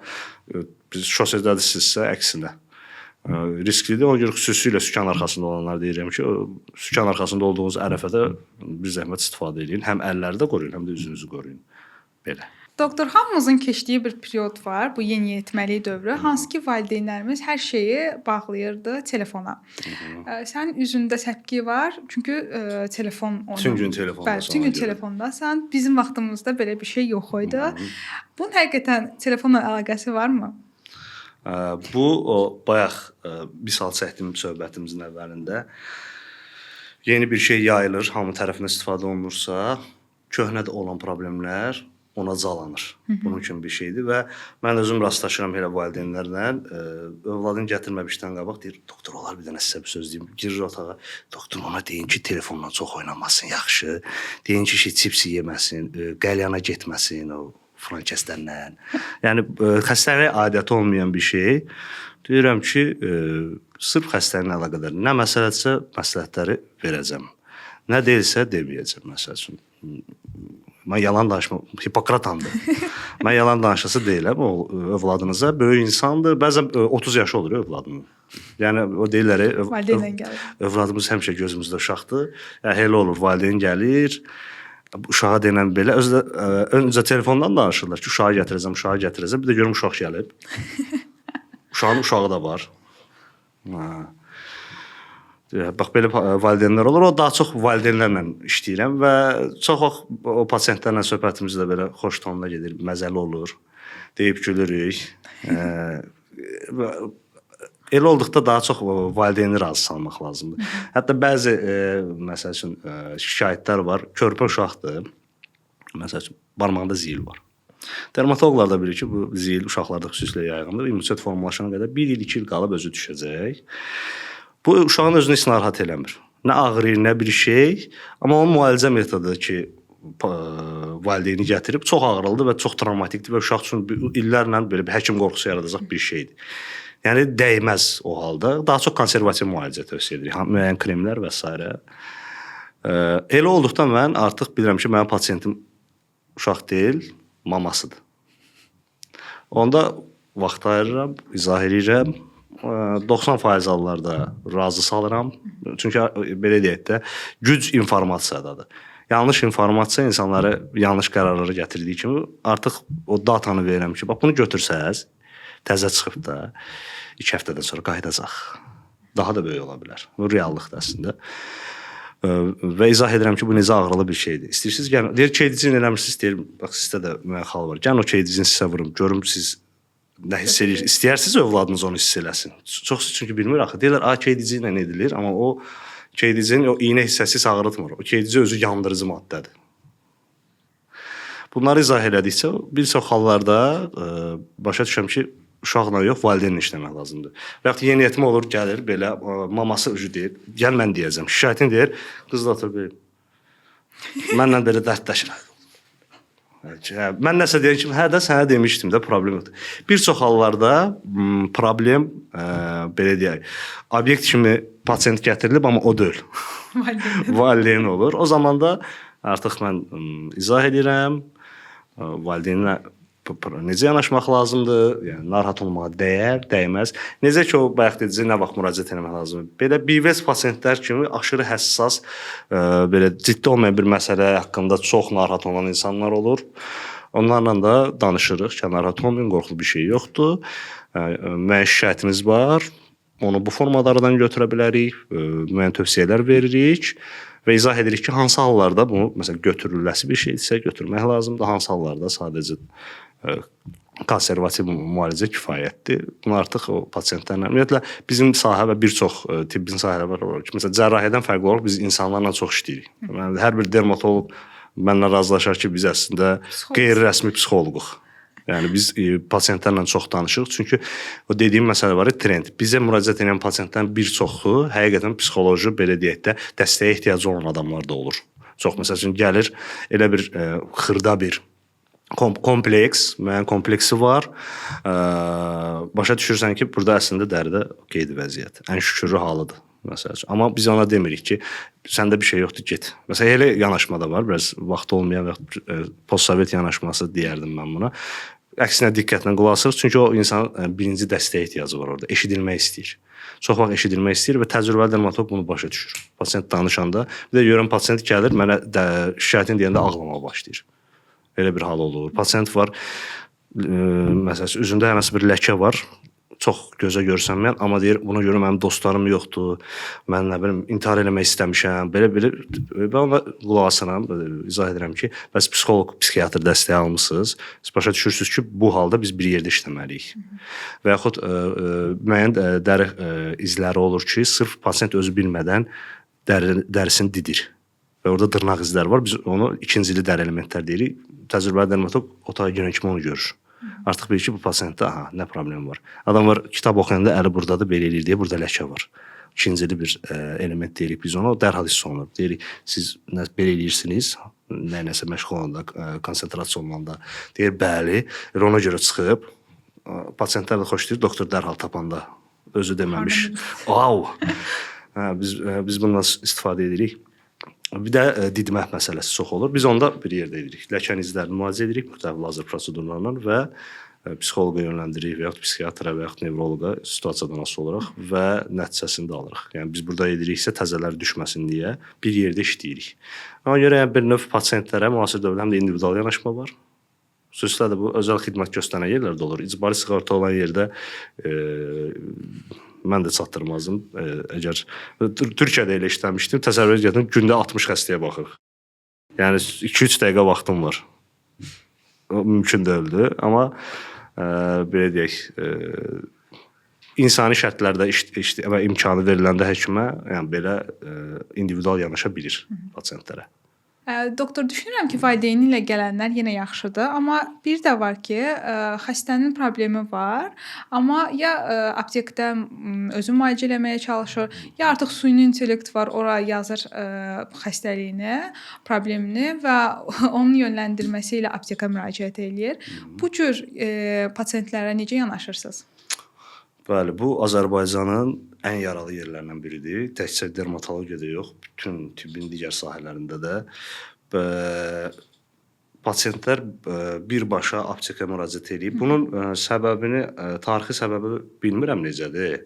biz şosedədirsinizsə əksinə. Risklidir. Ona görə xüsusilə sükan arxasında olanlar deyirəm ki, sükan arxasında olduğunuz ərəfədə bir zəhmət istifadə edin. Həm əlləri də qoruyun, həm də üzünüzü qoruyun. Belə. Doktor, hamımızın keçdiyi bir period var, bu yeniyetməlik dövrü, hansı ki valideynlərimiz hər şeyi bağlayırdı telefona. Sənin üzündə səpki var, çünki telefon onu... Bütün gün telefondasan. Bəli, bütün gün telefondasan. Bizim vaxtımızda belə bir şey yox idi. Bunun həqiqətən telefonla əlaqəsi varmı? Bu bayaq misal çəkdiyim söhbətimizin əvvəlində yeni bir şey yayılır, hamı tərəfindən istifadə olunursa, köhnədə olan problemlər ona calanır. Bunun kimi bir şeydir və mən özüm rastlaşıram elə valideynlərlə, övladını gətirməmişdən qabaq deyir, doktor, olar bir dənə sizə bir söz deyim, girir otağa, doktor, ona deyin ki, telefonla çox oynamasın, yaxşı, deyin ki, çipsi yeməsin, qəlyana getməsin, o filan kəslərlə. Yəni, xəstəliyə adəti olmayan bir şey. Deyirəm ki, sırf xəstəliklə əlaqədar nə məsələdirsə, məsləhətləri verəcəm. Nə deyilsə, deməyəcəm, məsəl üçün. Mən yalan danışmam, Hipokratandır. Mən yalan danışası deyiləm o övladınıza. Böyük insandır, bəzən 30 yaşı olur övladının. Yəni, o deyirlər, övladımız həmişə gözümüzdə uşaqdır. Yəni, elə olur, valideyn gəlir, uşağa denən belə, öncə telefondan danışırlar ki, uşağı gətirəcəm, bir də görüm uşaq gəlib. Uşağın uşağı da var. Bax, belə valideynlər olur. O daha çox valideynlərlə işləyirəm və çox o pasientlərlə söhbətimiz də belə xoş tonda gedir, məzəli olur, deyib gülürük. Elə olduqda daha çox valideyni razı salmaq lazımdır. Hətta bəzi, məsəl üçün, şikayətlər var, körpə uşaqdır, məsəl üçün, barmağında ziyil var. Dermatologlar da bilir ki, bu ziyil uşaqlarda xüsusilə yayğındır, immunitet formalaşana qədər 1 il, 2 il qalıb özü düşəcək. Bu, uşağın özünü heç narahat eləmir. Nə ağrıyır, nə bir şey, amma onun müalicə metodu ki, valideyni gətirib, çox ağrılıdır və çox travmatikdir və uşaq üçün illərlə belə bir həkim qorxusu yaradacaq bir şeydir. Yəni, dəyməz o halda. Daha çox konservativ müalicə tövsiyə edirik, müəyyən kremlər və s. Elə olduqda mən artıq bilirəm ki, mənim pasiyentim uşaq deyil, mamasıdır. Onda vaxt ayırıram, izah edirəm, 90% hallarda razı salıram. Çünki belə deyək də, güc informasiyadadır. Yanlış informasiya insanları yanlış qərarlara gətirdiyi kimi artıq o datanı verirəm ki, bax bunu götürsəz, təzə çıxıb da 2 həftədən sonra qayıdacaq. Daha da böyük ola bilər. Bu reallıqdır əslində. Və izah edirəm ki, bu necə ağrılı bir şeydir. İstəyirsiniz gəlin, deyir ki, edicin eləmirsiniz, deyir, bax sizdə də müəyyən xal var. Gəlin o ki, edicini sizə vurum, görüm siz nə hiss edirsiniz. İstəyirsiniz övladınız onu hiss eləsin. Çoxsu çünki bilmir axı. Deyirlər, a, ki, edici ilə edilir, amma o ki, edicinin o iynə hissəsi ağrıtmır. O ki, edici özü yandırıcı maddədir. Bunları izah elədikcə bir çox hallarda başa düşürəm ki, uşaqla yox, valideynlə işləmək lazımdır. Və yaxud yeniyetmə olur, gəlir belə maması ucu deyir, gəl mən deyəcəm. Şikayətini deyir, qız da otur belə. Mənlə belə dərdləşir. Mən nəsə deyir ki, hə də sənə demişdim də, problem yoxdur. Bir çox hallarda problem belə deyək, obyekt kimi pasiyent gətirilib, amma o deyil. Valideyn olur. O zaman da artıq mən izah edirəm. Valideynlə necə yanaşmaq lazımdır, yəni narahat olmağa dəyər, dəyməz. Necə ki, o bayaq dedici nə vaxt müraciət etmək lazımdır. Belə bivəz pasiyentlər kimi aşırı həssas, belə ciddi olmayan bir məsələ haqqında çox narahat olan insanlar olur. Onlarla da danışırıq ki, narahat olmayın, qorxulu bir şey yoxdur. Müəyyən şikayətiniz var, onu bu formalardan götürə bilərik, müəyyən tövsiyələr veririk. Və izah edirik ki, hansı hallarda bunu məsələn götürüləsi bir şeydirsə götürmək lazımdır, hansı hallarda sadəcə konservativ müalicə kifayətdir. Bunu artıq o pasiyentlərlə, ümumiyyətlə bizim sahə və bir çox tibbin sahələri var ki, məsələn cərrahiyyədən fərqli olaraq biz insanlarla çox işləyirik. Yəni hər bir dermatoloq mənlə razılaşar ki, biz əslində qeyri-rəsmi psixoloquq. Yəni biz pasiyentlərlə çox danışırıq. Çünki o dediyim məsələ var, trend. Bizə müraciət edən pasiyentlərin bir çoxu həqiqətən psixoloji belə deyək də dəstəyə ehtiyacı olan adamlar da olur. Çox məsəl üçün gəlir elə bir xırda bir kompleks, müəyyən kompleksi var. Başa düşürsən ki, burada əslində dəridə qeydi vəziyyət. Ən şükürlü halıdır. Məsəl üçün. Amma biz ona demirik ki, səndə bir şey yoxdur, get. Məsələn, elə yanaşma da var, biraz vaxt olmayan və postsovet yanaşması deyərdim mən buna. Əksinə diqqətlə qulaq asırıq, çünki o insanın birinci dəstəyə ehtiyacı var orada, eşidilmək istəyir. Çox vaxt eşidilmək istəyir və təcrübəli dermatoloq bunu başa düşür. Pasiyent danışanda, bir də görürəm pasiyent gəlir, mənə şikayətini deyəndə ağlamağa başlayır. Elə bir hal olur. Pasiyent var, məsələn, üzündə hər hansı bir ləkə var, çox gözə görsənməyən, amma deyir, buna görə mənim dostlarım yoxdur, mən nə bilim, intihar eləmək istəmişəm, belə. Ben ona qulaq asıram, izah edirəm ki, bəs psixoloq, psixiatr dəstəyi almışsınız, siz başa düşürsünüz ki, bu halda biz bir yerdə işləməliyik. Və yaxud müəyyən dəri izləri olur ki, sırf pasiyent özü bilmədən dərisini didir. Və orada dırnaq izləri var, biz onu ikincili dəri elementlər deyirik. Təcrübəli dermatoloq otağa girən kimi onu görür. Artıq bilir ki, bu pasiyentdə nə problem var. Adam var, kitab oxuyanda əli buradadır, belə eləyir deyə, burada ləkə var. İkincili bir element deyirik biz ona, o dərhal hiss olunur. Deyirik, siz belə eləyirsiniz, nəsə məşğul olanda, konsentrasiya olanda. Deyir, bəli, ona görə çıxıb, pasiyentlər də xoş deyir, doktor dərhal tapanda özü deməmiş. Wow! Biz bundan istifadə edirik. Bir də didmə məsələsi çox olur. Biz onda bir yerdə edirik. Ləkənin izlərini müalicə edirik müxtəlif lazer prosedurlarla və psixoloqa yönləndiririk və yaxud psixiatra və yaxud nevroloqa situasiyadan asılı olaraq və nəticəsini də alırıq. Yəni biz burada ediriksə təzələr düşməsin deyə bir yerdə işləyirik. Ona görə bir növ pasiyentlərə müasir dövrdə həm də individual yanaşma var. Xüsusilə də bu özəl xidmət göstərən yerlərdə olur. İcbari sığorta olan yerdə mən də çatdırmazdım. Əgər Türkiyədə elə işləmişdim, təsəvvür edirəm, gündə 60 xəstəyə baxırıq. Yəni 2-3 dəqiqə vaxtım var. O mümkün deyildi, amma belə deyək, insani şərtlərdə və imkanı veriləndə həkimə, yəni belə individual yanaşa bilir pasiyentlərə. Doktor, düşünürəm ki, valideyni ilə gələnlər yenə yaxşıdır, amma bir də var ki, xəstənin problemi var, amma ya aptekdə özü müalicə eləməyə çalışır, ya artıq süni intellekt var, ora yazır xəstəliyini, problemini və onun yönləndirməsi ilə aptekə müraciət eləyir. Bu cür pasiyentlərə necə yanaşırsınız? Bəli, bu Azərbaycanın ən yaralı yerlərindən biridir. Təkcə dermatologiyada yox, bütün tibbin digər sahələrində də. Pasiyentlər birbaşa aptekə müraciət edir. Bunun səbəbini, tarixi səbəbi bilmirəm necədir.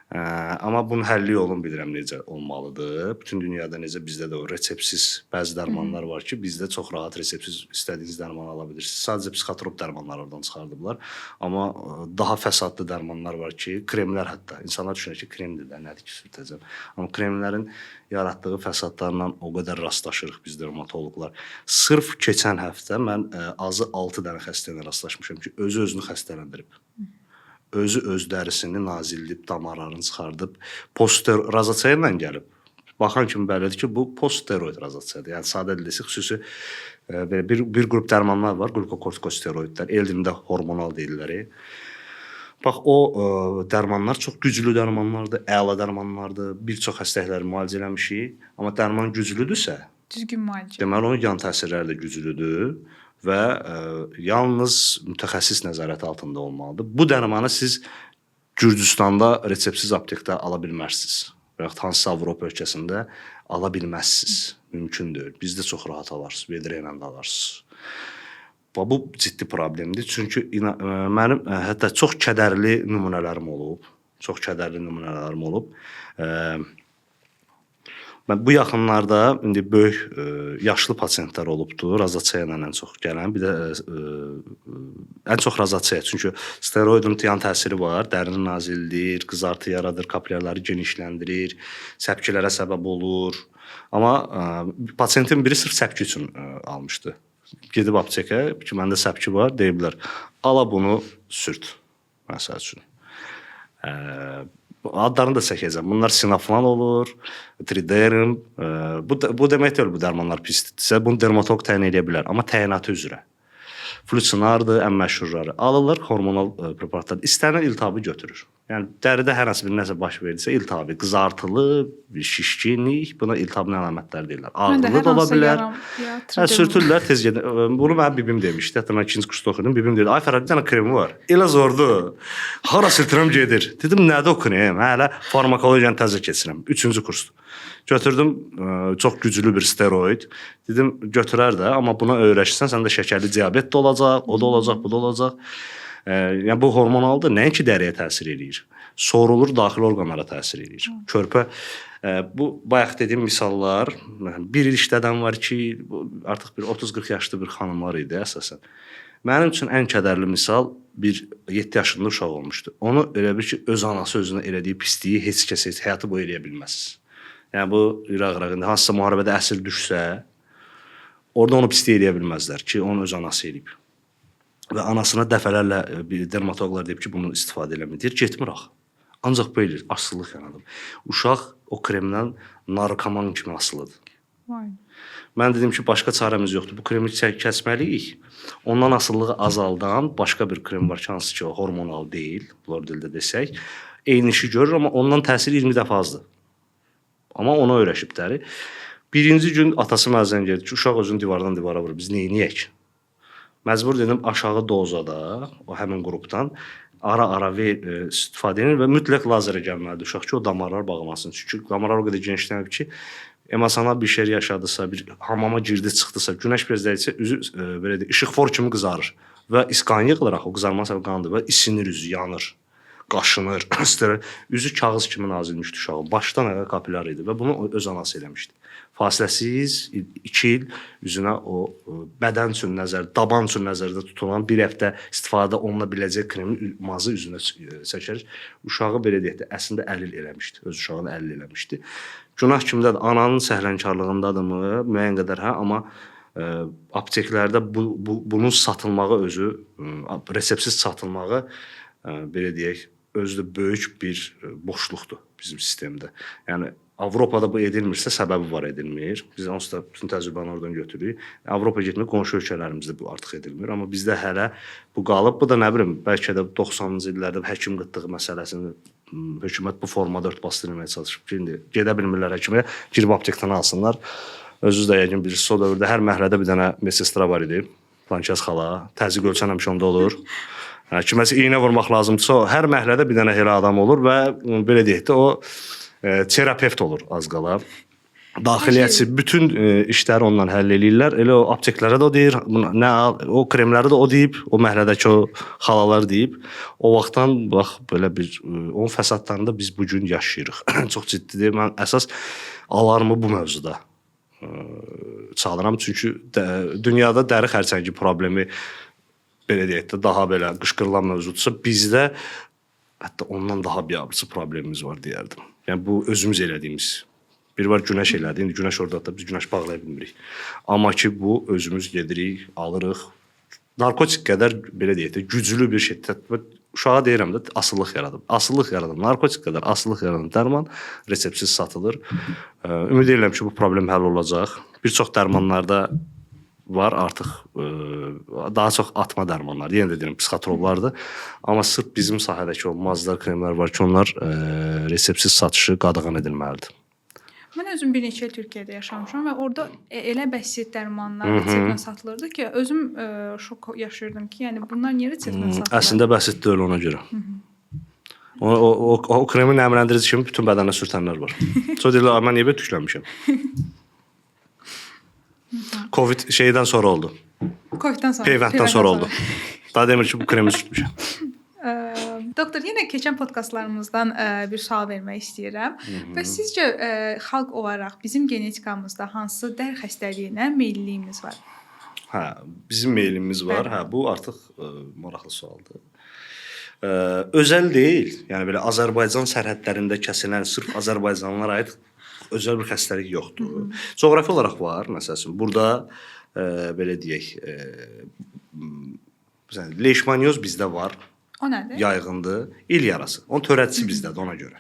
Amma bunun həlli yolunu bilirəm necə olmalıdır. Bütün dünyada necə bizdə də o reseptsiz bəzi dərmanlar var ki, bizdə çox rahat reseptsiz istədiyiniz dərmanı ala bilirsiniz. Sadəcə psixotrop dərmanlar oradan çıxardıblar. Amma daha fəsadlı dərmanlar var ki, kremlər hətta. İnsanlar düşünür ki, kremdir də, nədir ki, sürtəcəm. Amma kremlərin yaratdığı fəsadlarla o qədər rastlaşırıq biz dermatoloqlar. Sırf keçən həftə mən azı 6 dənə xəstəyə rastlaşmışam ki, özünü xəstələndirib. Özü öz dərisini nazilləyib, damarlarını çıxardıb, rozasiya ilə gəlib. Baxan kimi bəllidir ki, bu poststeroid rozasiyadır. Yəni sadə dildə xüsusi bir qrup dərmanlar var, qlukokortikosteroidlər, el dilində hormonal deyirlər. Bax o dərmanlar çox güclü dərmanlardır, əla dərmanlardır. Bir çox xəstəlikləri müalicə eləmişik, amma dərman güclüdürsə, Düzgün müalicə. deməli onun yan təsirləri də güclüdür və yalnız mütəxəssis nəzarəti altında olmalıdır. Bu dərmanı siz Gürcüstanda reseptsiz aptekdə ala bilmərsiniz və yaxud hansısa Avropa ölkəsində ala bilməzsiniz. Mümkün deyil. Bizdə çox rahat alarsınız, vedrə ilə də alarsınız. Bu ciddi problemdir. Çünki mənim hətta çox kədərli nümunələrim olub. Mən bu yaxınlarda indi böyük yaşlı pasiyentlər olubdu, rozasiya ilə ən çox gələn. Bir də ən çox rozasiya, çünki steroidin yan təsiri var, dərini nazilləyir, qızartı yaradır, kapillərləri genişləndirir, səpkilərə səbəb olur. Amma pasiyentin biri sırf səpki üçün almışdı. Gedib aptekə, ki məndə səpki var, deyiblər, ala bunu sürt, məsəl üçün. Adlarını da çəkəcəm. Bunlar sinaflan olur, triderin. Bu demək deyil, bu dərmanlar pisdirsə, bunu dermatolog təyin edə bilər, amma təyinatı üzrə. Flusinardır, ən məşhurları. Alırlar hormonal preparatlar. İstənilən iltihabı götürür. Yəni dəridə hər hansı bir nəsə baş verirsə, iltihabı, qızartılı, şişkinlik, buna iltihabın əlamətləri deyirlər. Ağrılı da ola bilər. Sürtürlər tez gedir. Bunu mənim bibim demişdi. Hətta mən 2-ci kursda oxudum. Bibim dedi: "Ay Fərhad, bir dənə kremi var. Elə zordur. Hara sürtürəm gedir." Dedim: "Nədir o krem? Hələ farmakologiyanı təzə keçirəm. 3-cü kursda." Götürdüm çox güclü bir steroid. Dedim götürər də, amma buna öyrəşsən səndə şəkərli diabet də olacaq, o da olacaq, bu da olacaq. Yəni bu hormonaldır, nəinki dəriyə təsir eləyir. Sorulur, daxili orqanlara təsir eləyir. Körpə bu bayaq dediyim misallar, bir il işlədən var ki, artıq bir 30-40 yaşlı bir xanımlar idi əsasən. Mənim üçün ən kədərli misal bir 7 yaşında uşaq olmuşdu. Onu elə bir ki, öz anası özünə elədiyi pisliyi heç kəs həyatı boyu eləyə bilməz. Yəni bu İraq-İraqında hansısa müharibədə əsir düşsə, orada onu pislik eləyə bilməzlər ki, onu öz anası eləyib. Və anasına dəfələrlə dermatologlar deyib ki, bunu istifadə eləmir. Deyir, getmir axı. Ancaq bu eləyir, asılılıq yanadır. Uşaq o kremdən narkoman kimi asılıdır. Vay. Mən dedim ki, başqa çarəmiz yoxdur. Bu kremi kəsməliyik. Ondan asılılığı azaldan başqa bir krem var ki, hansı ki, o hormonal deyil, bunlar dildə desək. Eyni işi görür, amma ondan təsiri 20 dəfə azdır. Amma ona öyrəşib dəri. Birinci gün atası mənə zəng gəldi ki, uşaq özünü divardan divara vurur. Biz neyniyək? Məcbur dedim aşağı dozada, o həmin qrupdan ara-ara istifadə edir və mütləq lazerə gəlməlidir uşaq ki, o damarlar bağlansın. Çünki damarlar o qədər genişlənib ki, emosional bir şey yaşadısa, bir hamama girdi, çıxdısa, günəş biraz dəysə, üzü belə deyək, işıq for kimi qızarır və isqan yığılır axı, o qızarma səbəbi qandır və isinir üzü, yanır. Qaşınır, üzü kağız kimi nazilmişdi uşağın. Başdan ayağa kapillar idi və bunu öz anası eləmişdi. Fasiləsiz 2 il üzünə o bədən üçün daban üçün nəzərdə tutulan bir həftə istifadə oluna biləcək kremin mazı üzünə çəkir. Uşağı belə deyək də, əslində əlil eləmişdi. Öz uşağını əlil eləmişdi. Günah kimdədir? Ananın səhlənkarlığındadırmı? Müəyyən qədər hə, amma apteklərdə bunun satılmağı özü, reseptsiz satılmağı belə deyək, özü də böyük bir boşluqdur bizim sistemdə. Yəni Avropada bu edilmirsə səbəbi var, edilmir. Biz onsuz da bütün təcrübəni oradan götürürük. Avropa getmir, qonşu ölkələrimizdə bu artıq edilmir, amma bizdə hələ bu qalıb. Bu da nə bilim, bəlkə də 90-cı illərdə həkim qıtlığı məsələsini hökumət bu formada örtbasdırmaya çalışıb ki, indi gedə bilmirlər həkimə, girib aptekdən alsınlar. Özünüz də yəqin bilirsiniz, o dövrdə hər məhəllədə bir dənə medsestra var idi. Plankəs xala, təzyiq ölçən həmişə onda olur. Kiməsə iynə vurmaq lazımdırsa, hər məhəllədə bir dənə elə adam olur və belə deyək də o terapevt olur az qala. Daxiliyyəçi bütün işləri ondan həll eləyirlər. Elə o apteklərə də o deyir, nə o kremləri də o deyib, o məhlədəki o xalalar deyib. O vaxtdan bax belə bir onun fəsadlarında biz bu gün yaşayırıq. Çox ciddidir. Mən əsas alarmı bu mövzuda çalıram. Çünki dünyada dəri xərçəngi problemi belə deyək də daha belə qışqırılan mövzudursa, bizdə hətta ondan daha biabırçı problemimiz var deyərdim. Yəni bu özümüz elədiyimiz. Bir var günəş elədi. İndi günəş ordadır, biz günəş bağlaya bilmirik. Amma ki bu özümüz gedirik, alırıq. Narkotik qədər belə deyək də güclü bir şey. Uşağa deyirəm də asıllıq yaradım. Asıllıq yaradım. Narkotik qədər asıllıq yaradım dərman reseptsiz satılır. Ümid edirəm ki bu problem həll olacaq. Bir çox dərmanlarda var artıq daha çox atma dərmanlar. Yenə də deyirəm psixotroplardır. Amma sırf bizim sahədəki o mazlar, kremlər var ki, onlar reseptsiz satışı qadağan edilməlidir. Mən özüm bir neçə il Türkiyədə yaşamışam və orada elə bəsit dərmanlar reseptlə satılırdı ki, özüm şok yaşayırdım ki, yəni bunlar niyə reseptlə satılır? Əslində bəsit deyil ona görə. O kremin nəmləndirici kimi bütün bədənə sürtənlər var. Sonra deyirlər, mən niyə belə tüklənmişəm? Covid şeydən sonra oldu. Coviddən sonra. Peyvənddən sonra oldu. Daha demir ki, bu kremi sürtmüşəm. Doktor, yenə keçən podkastlarımızdan bir sual vermək istəyirəm. Və sizcə xalq olaraq bizim genetikamızda hansı dəri xəstəliyinə meylliyimiz var? Hə, bizim meylimiz var. Hə, bu artıq maraqlı sualdır. Özəl deyil. Yəni belə Azərbaycan sərhədlərində kəsilən sırf Azərbaycanlılara aid özəl bir xəstəlik yoxdur. Coğrafi olaraq var, məsələn. Burada belə deyək, leishmanioz bizdə var. O nədir? Yayğındır. İl yarası. Onun törədicisi bizdədir ona görə.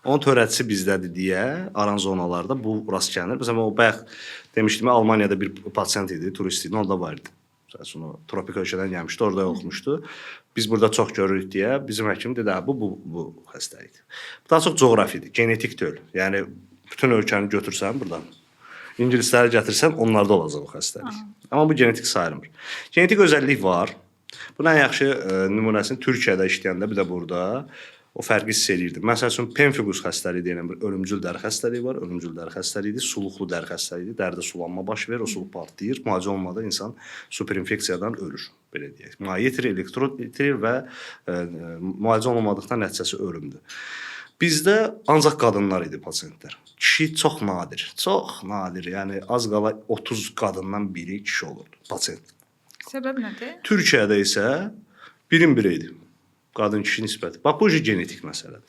Onun törədicisi bizdədir deyə aran zonalarda bu rast gəlinir. Məsələn, o bayaq demişdim, Almaniyada bir pasiyent idi, turist idi, onda var idi. Məsələn, o tropik ölkədən gəlmişdi, orada olmuşdu. Biz burada çox görürük deyə bizim həkim dedi, bu xəstəlikdir. Bu daha çox coğrafidir, genetik deyil. Yəni bütün ölkəni götürsən buradan, ingilisləri gətirsən, onlarda olacaq o xəstəlik. Amma bu genetik sayılmır. Genetik özəllik var. Bunun ən yaxşı nümunəsini Türkiyədə işləyəndə bir də burada o fərqi hiss eləyirdim. Məsəl üçün pemfigus xəstəliyi deyilən bir ölümcül dəri xəstəliyi var. Ölümcül dəri xəstəliyidir, suluqlu dəri xəstəliyidir. Dəridə sulanma baş verir, o suluq partlayır. Müalicə olmadan insan superinfeksiyadan ölür, belə deyək. Maye itirir, elektrod itirir və müalicə olunmadıqdan nəticəsi ölümdür. Bizdə ancaq qadınlar idi pasiyentlər. Kişi çox nadir, çox nadir. Yəni az qala 30 qadından biri kişi olurdu pasiyent. Səbəb nədir? Türkiyədə isə birin biri idi. Qadın-kişi nisbəti. Bax, bu genetik məsələdir.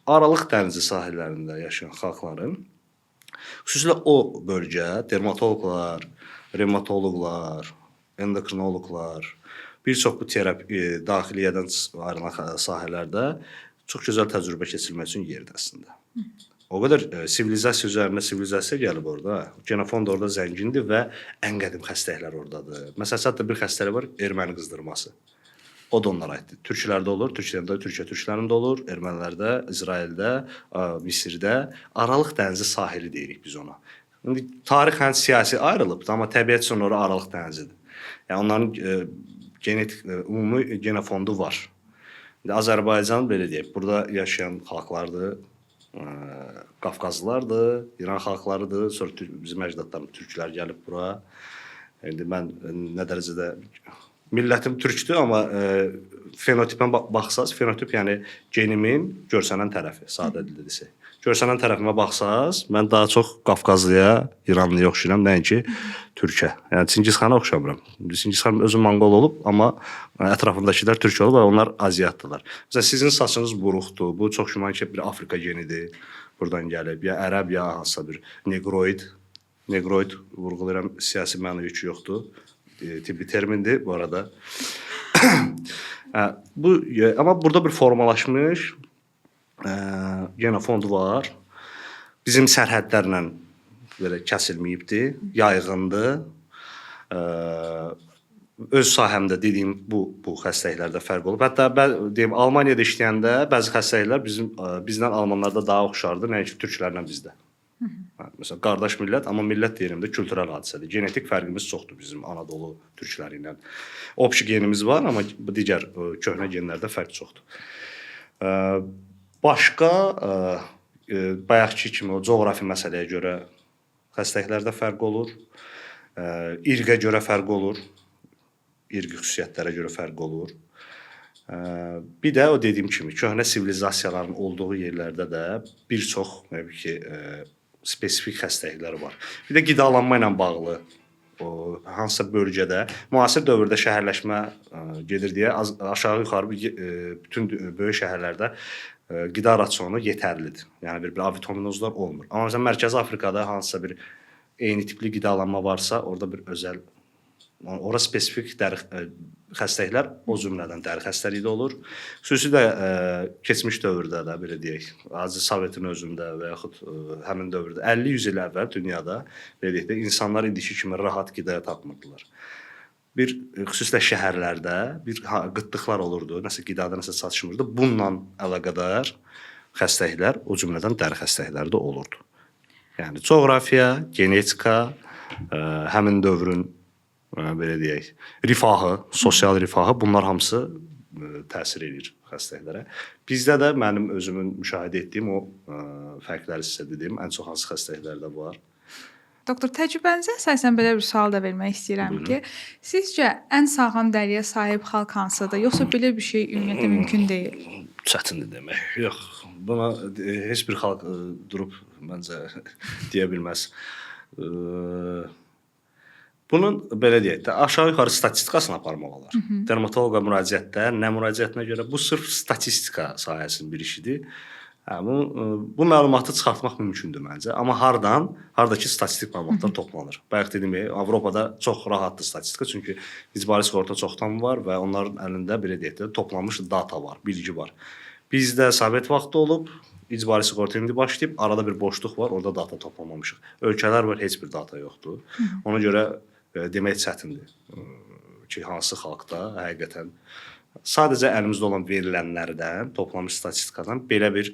Aralıq dənizi sahillərində yaşayan xalqların, xüsusilə o bölgə, dermatoloqlar, revmatoloqlar, endokrinoloqlar, bir çox bu terapi daxiliyyədən ayrılan sahələrdə çox gözəl təcrübə keçirmək üçün yerdir əslində. O qədər sivilizasiya üzərində sivilizasiya gəlib orada. Genofond orada zəngindir və ən qədim xəstəliklər oradadır. Məsələn, hətta bir xəstəlik var, erməni qızdırması. O da onlara aiddir. Türklərdə olur, Türkiyə türklərində olur, ermənilərdə, İsraildə, Misirdə. Aralıq dənizi sahili deyirik biz ona. İndi tarixən siyasi ayrılıbdır, amma təbiət üçün ora aralıq dənizidir. Yəni onların genetik ümumi genofondu var. İndi Azərbaycan belə deyək, burada yaşayan xalqlardır. Qafqazlılardır, İran xalqlarıdır, sonra bizim əcdadlarımız türklər gəlib bura. İndi mən nə dərəcədə millətim türkdür, amma fenotipə baxsaz, fenotip yəni genimin görsənən tərəfi, sadə dildə desək. Görsənən tərəfimə baxsaz, mən daha çox Qafqazlıya, İranlıya oxşayıram, nəinki türkə. Yəni Çingizxana oxşamıram. Çingizxan özü monqol olub, amma ətrafındakılar türk olub və onlar aziyatdılar. Məsələn, sizin saçınız buruqdur. Bu çox güman ki, bir Afrika genidir. Buradan gəlib. Ya ərəb, ya hansısa bir negroid. Negroid vurğulayıram, siyasi mənəvi ki yoxdur. Tibbi termindir bu arada. Amma burada bir formalaşmış genofond var. Bizim sərhədlərlə belə kəsilməyibdir, yayğındır. Öz sahəmdə dediyim bu xəstəliklərdə fərq olub. Hətta deyim Almaniyada işləyəndə bəzi xəstəliklər bizlə almanlarda daha oxşardı, nəinki türklərlə bizdə. Məsələn, qardaş millət, amma millət deyirəm də kültürel hadisədir. Genetik fərqimiz çoxdur bizim Anadolu türkləri ilə. Opşi genimiz var, amma digər köhnə genlərdə fərq çoxdur. Başqa bayaqki kimi o coğrafi məsələyə görə xəstəliklərdə fərq olur. İrqə görə fərq olur. İrqi xüsusiyyətlərə görə fərq olur. Bir də o dediyim kimi köhnə sivilizasiyaların olduğu yerlərdə də bir çox təbii ki, spesifik xəstəliklər var. Bir də qidalanma ilə bağlı o hansısa bölgədə müasir dövrdə şəhərləşmə gedir deyə aşağı-yuxarı bütün böyük şəhərlərdə qida rasionu yetərlidir. Yəni bir avitominozlar olmur. Amma məsələn Mərkəzi Afrikada hansısa bir eyni tipli qidalanma varsa, orada bir özəl ora spesifik dəri xəstəliklər o cümlədən dəri xəstəliyi də olur. Xüsusilə keçmiş dövrdə də belə deyək, Aziz Sovetin özündə və yaxud həmin dövrdə 50-100 il əvvəl dünyada belə deyək də insanlar indiki kimi rahat qidaya tapmırdılar. Bir xüsusilə şəhərlərdə bir qıtlıqlar olurdu, nəsə qidada nəsə çatışmırdı. Bununla əlaqədar xəstəliklər o cümlədən dəri xəstəlikləri də olurdu. Yəni coğrafiya, genetika, həmin dövrün belə deyək, rifahı, sosial rifahı, bunlar hamısı təsir edir xəstəliklərə. Bizdə də mənim özümün müşahidə etdiyim o fərqləri sizə dediyim ən çox hansı xəstəliklərdə var. Doktor, təcrübənizə əsasən belə bir sual da vermək istəyirəm ki, sizcə ən sağlam dəriyə sahib xalq hansıdır, yoxsa belə bir şey ümumiyyətlə mümkün deyil? Çətindir demək. Yox, buna heç bir xalq durub məncə deyə bilməz. Bunun belə deyək də aşağı-yuxarı statistikasını aparmaq olar. Dermatoloqa müraciətdə, nə müraciətinə görə bu sırf statistika sahəsinin bir işidir. Bu məlumatı çıxartmaq mümkündür məncə. Amma hardakı statistik məlumatlar toplanır. Bayaq dediyim kimi Avropada çox rahatdır statistika, çünki icbari sığorta çoxdan var və onların əlində belə deyək də toplanmış data var, bilgi var. Bizdə Sovet vaxtı olub, icbari sığorta indi başlayıb, arada bir boşluq var, orada data toplamamışıq. Ölkələr var, heç bir data yoxdur. Ona görə demək çətindir ki, hansı xalqda həqiqətən sadəcə əlimizdə olan verilənlərdən, toplanmış statistikadan belə bir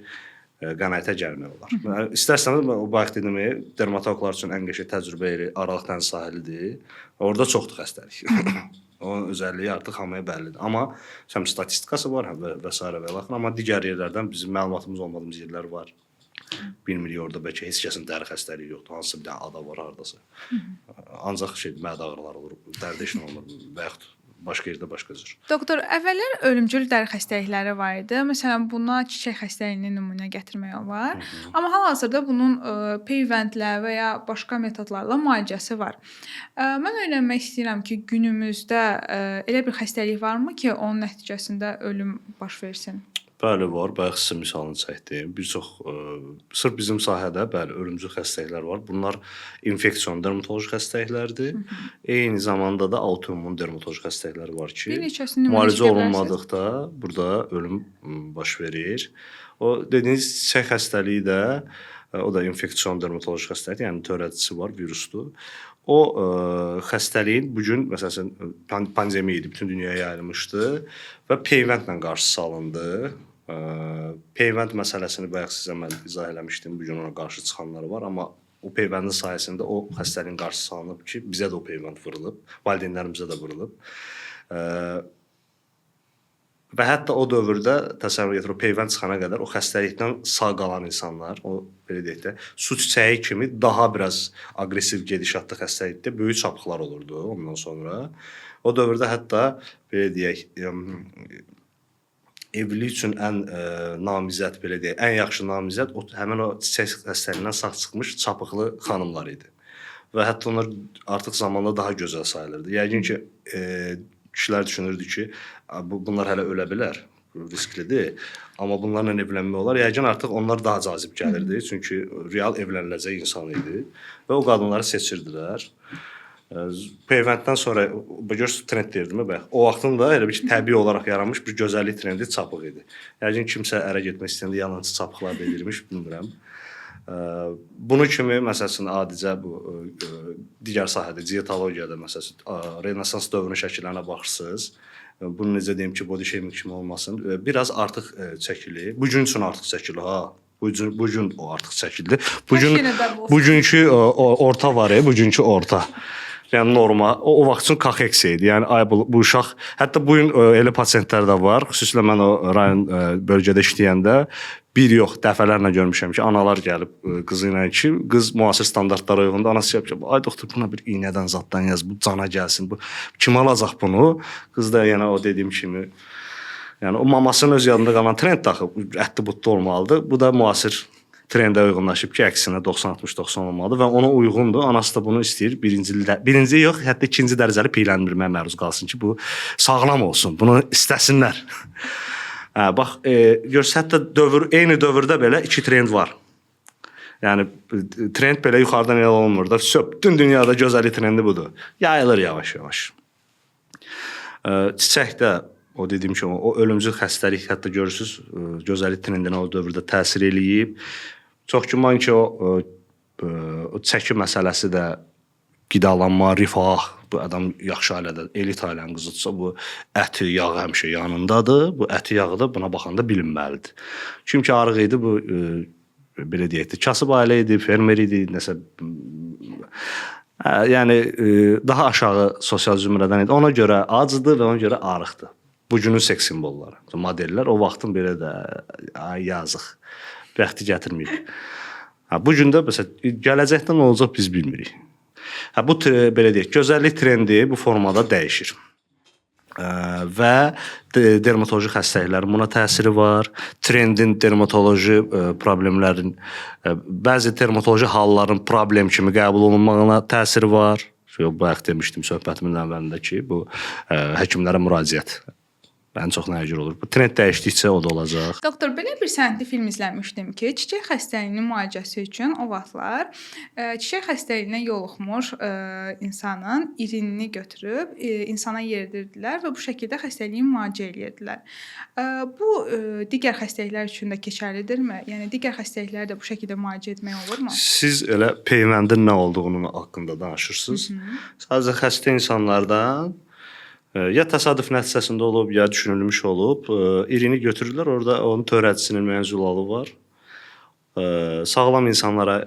qənaətə gəlmək olar. İstərseniz, o bayaq dediyim dermatoloqlar üçün ən qəşəng təcrübə yeri Aralıq dəniz sahilidir. Orada çoxdur xəstəlik. Onun özəlliyi artıq hamıya bəllidir. Amma həm statistikası var və s. və lakin, amma digər yerlərdən bizim məlumatımız olmadığımız yerlər var. Bilmirik orada bəlkə heç kəsin dəri xəstəliyi yoxdur. Hansısa bir dənə ada var hardasa. Ancaq mədə ağrıları olur, dərdə işlə olmur və yaxud başqa yerdə başqa cür. Doktor, əvvəllər ölümcül dəri xəstəlikləri var idi. Məsələn, buna çiçək xəstəliyini nümunə gətirmək olar. Amma hal-hazırda bunun peyvəndlə və ya başqa metodlarla müalicəsi var. Mən öyrənmək istəyirəm ki, günümüzdə elə bir xəstəlik varmı ki, onun nəticəsində ölüm baş versin? Bəli, var. Bayaq sizə misalını çəkdim. Bir çox sırf bizim sahədə bəli ölümcül xəstəliklər var. Bunlar infeksion dermatoloji xəstəliklərdir. Eyni zamanda da autoimmun dermatoloji xəstəliklər var ki, müalicə olunmadıqda burada ölüm baş verir. O dediyiniz çiçək xəstəliyi də o da infeksion dermatoloji xəstəlikdir, yəni törədicisi var, virusdur. O xəstəliyin bu gün məsələn pandemiya idi, bütün dünyaya yayılmışdı və peyvəndlə qarşısı alındı. Peyvənd məsələsini bayaq sizə mən izah eləmişdim. Bu gün ona qarşı çıxanlar var, amma o peyvəndin sayəsində o xəstəliyin qarşısı alınıb ki, bizə də o peyvənd vurulub, valideynlərimizə də vurulub. Və hətta o dövrdə təsəvvür edir, o peyvənd çıxana qədər o xəstəlikdən sağ qalan insanlar, o belə deyək də, su çiçəyi kimi daha biraz aqressiv gedişatlı xəstəlikdə böyük çapıqlar olurdu ondan sonra. O dövrdə hətta belə deyək, evlilik üçün ən namizəd, belə deyək, ən yaxşı namizəd həmin o çiçək xəstəliyindən sağ çıxmış çapıqlı xanımlar idi. Və hətta onlar artıq zamanla daha gözəl sayılırdı. Yəqin ki, kişilər düşünürdü ki, bunlar hələ ölə bilər, risklidir. Amma bunlarla evlənmək olar. Yəqin artıq onlar daha cazib gəlirdi. Çünki real evləniləcək insan idi. Və o qadınları seçirdilər. Peyvənddən sonra, görürsünüz, trend deyirdim, o vaxtın da elə bir ki, təbii olaraq yaranmış bir gözəllik trendi çapıq idi. Yəqin kimsə ərə getmək istəyəndə yalançı çapıqlar da edilmiş, bilmirəm. Bunu kimi, məsələn, adicə bu digər sahədə, diyetologiyada, məsələn, Renesans dövrünün şəkillərinə baxırsınız. Bunu necə deyim ki, body shaming kimi olmasın. Biraz artıq çəkilir. Bu gün üçün artıq çəkilir, ha. Bu gün o artıq çəkildi. Bugünkü orta var, bugünkü orta. Yəni norma o vaxt üçün KX idi. Yəni ay bu uşaq hətta bu gün elə pasientlər də var. Xüsusilə mən o rayon bölgədə işləyəndə bir yox, dəfələrlə görmüşəm ki, analar gəlib qızı ilə ki, qız müasir standartlara uyğundur. Anası deyir ki, ay doktor buna bir iynədən zaddan yaz, bu cana gəlsin. Bu kim alacaq bunu? Qız da yenə o dediyim kimi, yəni o mamasının öz yadında qalan trend daxı ətli butlu olmalıdır. Bu da müasir trendə uyğunlaşıb ki, əksinə 90-60-90 olmalıdır və ona uyğundur. Anası da bunu istəyir. Birinci yox, hətta ikinci dərəcəli piyələndirməyə məruz qalsın ki, bu sağlam olsun. Bunu istəsinlər. Hə, bax, görürsə, hətta eyni dövrdə belə iki trend var. Yəni, trend belə yuxarıdan elə olmur da. Bütün dünyada gözəllik trendi budur. Yayılır yavaş-yavaş. Çiçək də, o dediyim kimi, o ölümcül xəstəlik, hətta görürsünüz, gözəllik trendinə o dövrdə təsir eləyib. Çox güman ki, o çəki məsələsi də qidalanma, rifah, bu adam yaxşı ailədə, elit ailənin qızıdırsa, bu əti, yağı həmişə yanındadır. Bu əti, yağı da buna baxanda bilinməlidir. Kim ki, arıq idi, bu, belə deyək də, kasıb ailə idi, fermer idi, nəsə, yəni, daha aşağı sosial zümrədən idi. Ona görə acıdır və ona görə arıqdır. Bu günün seks simvolları, modellər o vaxtın belə də yazıq, bəxti gətirməyib. Bu gün də, məsələn, gələcəkdə nə olacaq biz bilmirik. Bu belə deyək, gözəllik trendi bu formada dəyişir. Və dermatoloji xəstəliklərin buna təsiri var. Trendin dermatoloji problemlərin, bəzi dermatoloji halların problem kimi qəbul olunmağına təsiri var. Bayaq demişdim söhbətimin əvvəlində ki, bu həkimlərə müraciət ən çox nəyə görə olur? Bu trend dəyişdikcə o da olacaq. Doktor, belə bir sənədli film izləmişdim ki, çiçək xəstəliyinin müalicəsi üçün o vaxtlar çiçək xəstəliyinə yoluxmuş insanın irinini götürüb insana yeridirdilər və bu şəkildə xəstəliyi müalicə edirdilər. Bu digər xəstəliklər üçün də keçərlidirmi? Yəni digər xəstəlikləri də bu şəkildə müalicə etmək olurmu? Siz elə peyvəndin nə olduğunun haqqında danışırsınız. Sadəcə xəstə insanlardan ya təsadüf nəticəsində olub, ya düşünülmüş olub, irini götürürlər, orada onun törədicisinin müəyyən zülalı var. Sağlam insanlara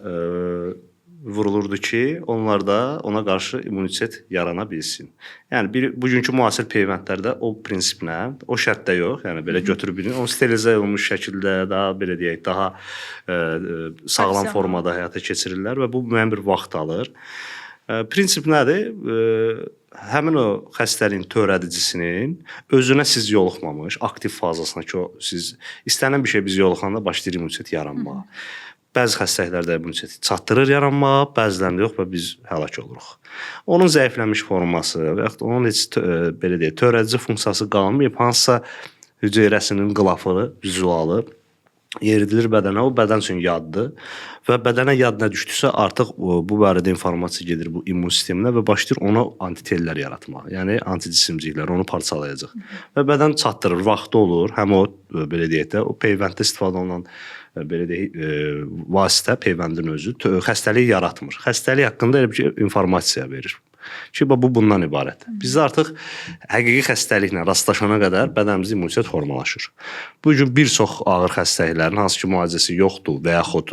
vurulurdu ki, onlarda ona qarşı immunitet yarana bilsin. Yəni, bugünkü müasir peyvəndlərdə o prinsiplə, o şərtdə yox, yəni belə götürüb birini, onu sterilizə olunmuş şəkildə, daha belə deyək, daha sağlam formada həyata keçirirlər və bu müəyyən bir vaxt alır. Prinsip nədir? Həmin o xəstəliyin törədicisinin özünə siz yoluxmamış, aktiv fazasına ki, siz istənilən bir şey biz yoluxanda başlayır immunitet yaranmağa. Bəzi xəstəliklərdə immunitet çatdırır yaranmağa, bəzilərində yox və biz həlak oluruq. Onun zəifləmiş forması və yaxud onun heç belə deyək, törədici funksiyası qalmayıb, hansısa hüceyrəsinin qılafı, vizualı yeridilir bədənə, o bədən üçün yaddır və bədənə yad nə düşdüsə artıq bu barədə informasiya gedir bu immun sisteminə və başlayır ona antitellər yaratmağa, yəni anticismciklər onu parçalayacaq və bədən çatdırır, vaxtı olur, həm o belə deyək də, o peyvənddə istifadə olunan belə deyək, vasitə, peyvəndin özü xəstəliyi yaratmır. Xəstəlik haqqında elə bir informasiya verir. Ki, bu bundan ibarətdir. Bizdə artıq həqiqi xəstəliklə rastlaşana qədər bədənimizdə immunitet formalaşır. Bu gün bir çox ağır xəstəliklərin hansı ki müalicəsi yoxdur və yaxud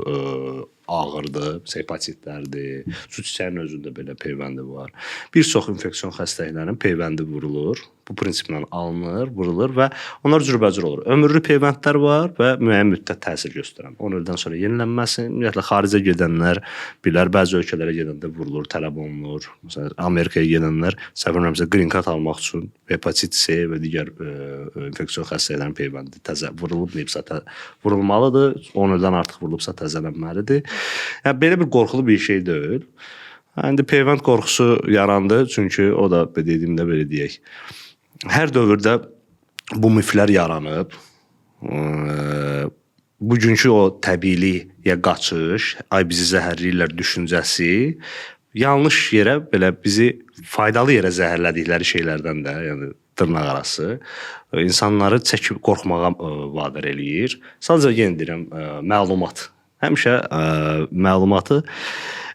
ağırdır, hepatitlərdir, su çiçəyinin özündə belə peyvəndi var. Bir çox infeksion xəstəliklərin peyvəndi vurulur. Bu prinsiplə alınır, vurulur və onlar cürbəcür olur. Ömürlü peyvəndlər var və müəyyən müddət təsir göstərən. 10 ildən sonra yenilənməsi, ümumiyyətlə xaricə gedənlər bilər, bəzi ölkələrə gedəndə vurulur, tələb olunur. Məsələn, Amerikaya gedənlər səhv eləmirəmsə qrin kart almaq üçün hepatit C və digər infeksion xəstəliklərin peyvəndi təzə vurulubsa vurulmalıdır. 10 ildən artıq vurulubsa təzələnməlidir. Yəni belə bir qorxulu bir şey deyil. İndi peyvənd qorxusu yarandı, çünki o da dediyimdə belə deyək. Hər dövrdə bu miflər yaranıb. Bugünkü o təbiiliyə qaçış, ay bizi zəhərləyirlər düşüncəsi yanlış yerə belə bizi faydalı yerə zəhərlədikləri şeylərdən də, yəni dırnaq arası insanları çəkib qorxmağa vadar eləyir. Sadəcə yenə deyirəm, məlumat. Həmişə məlumatı,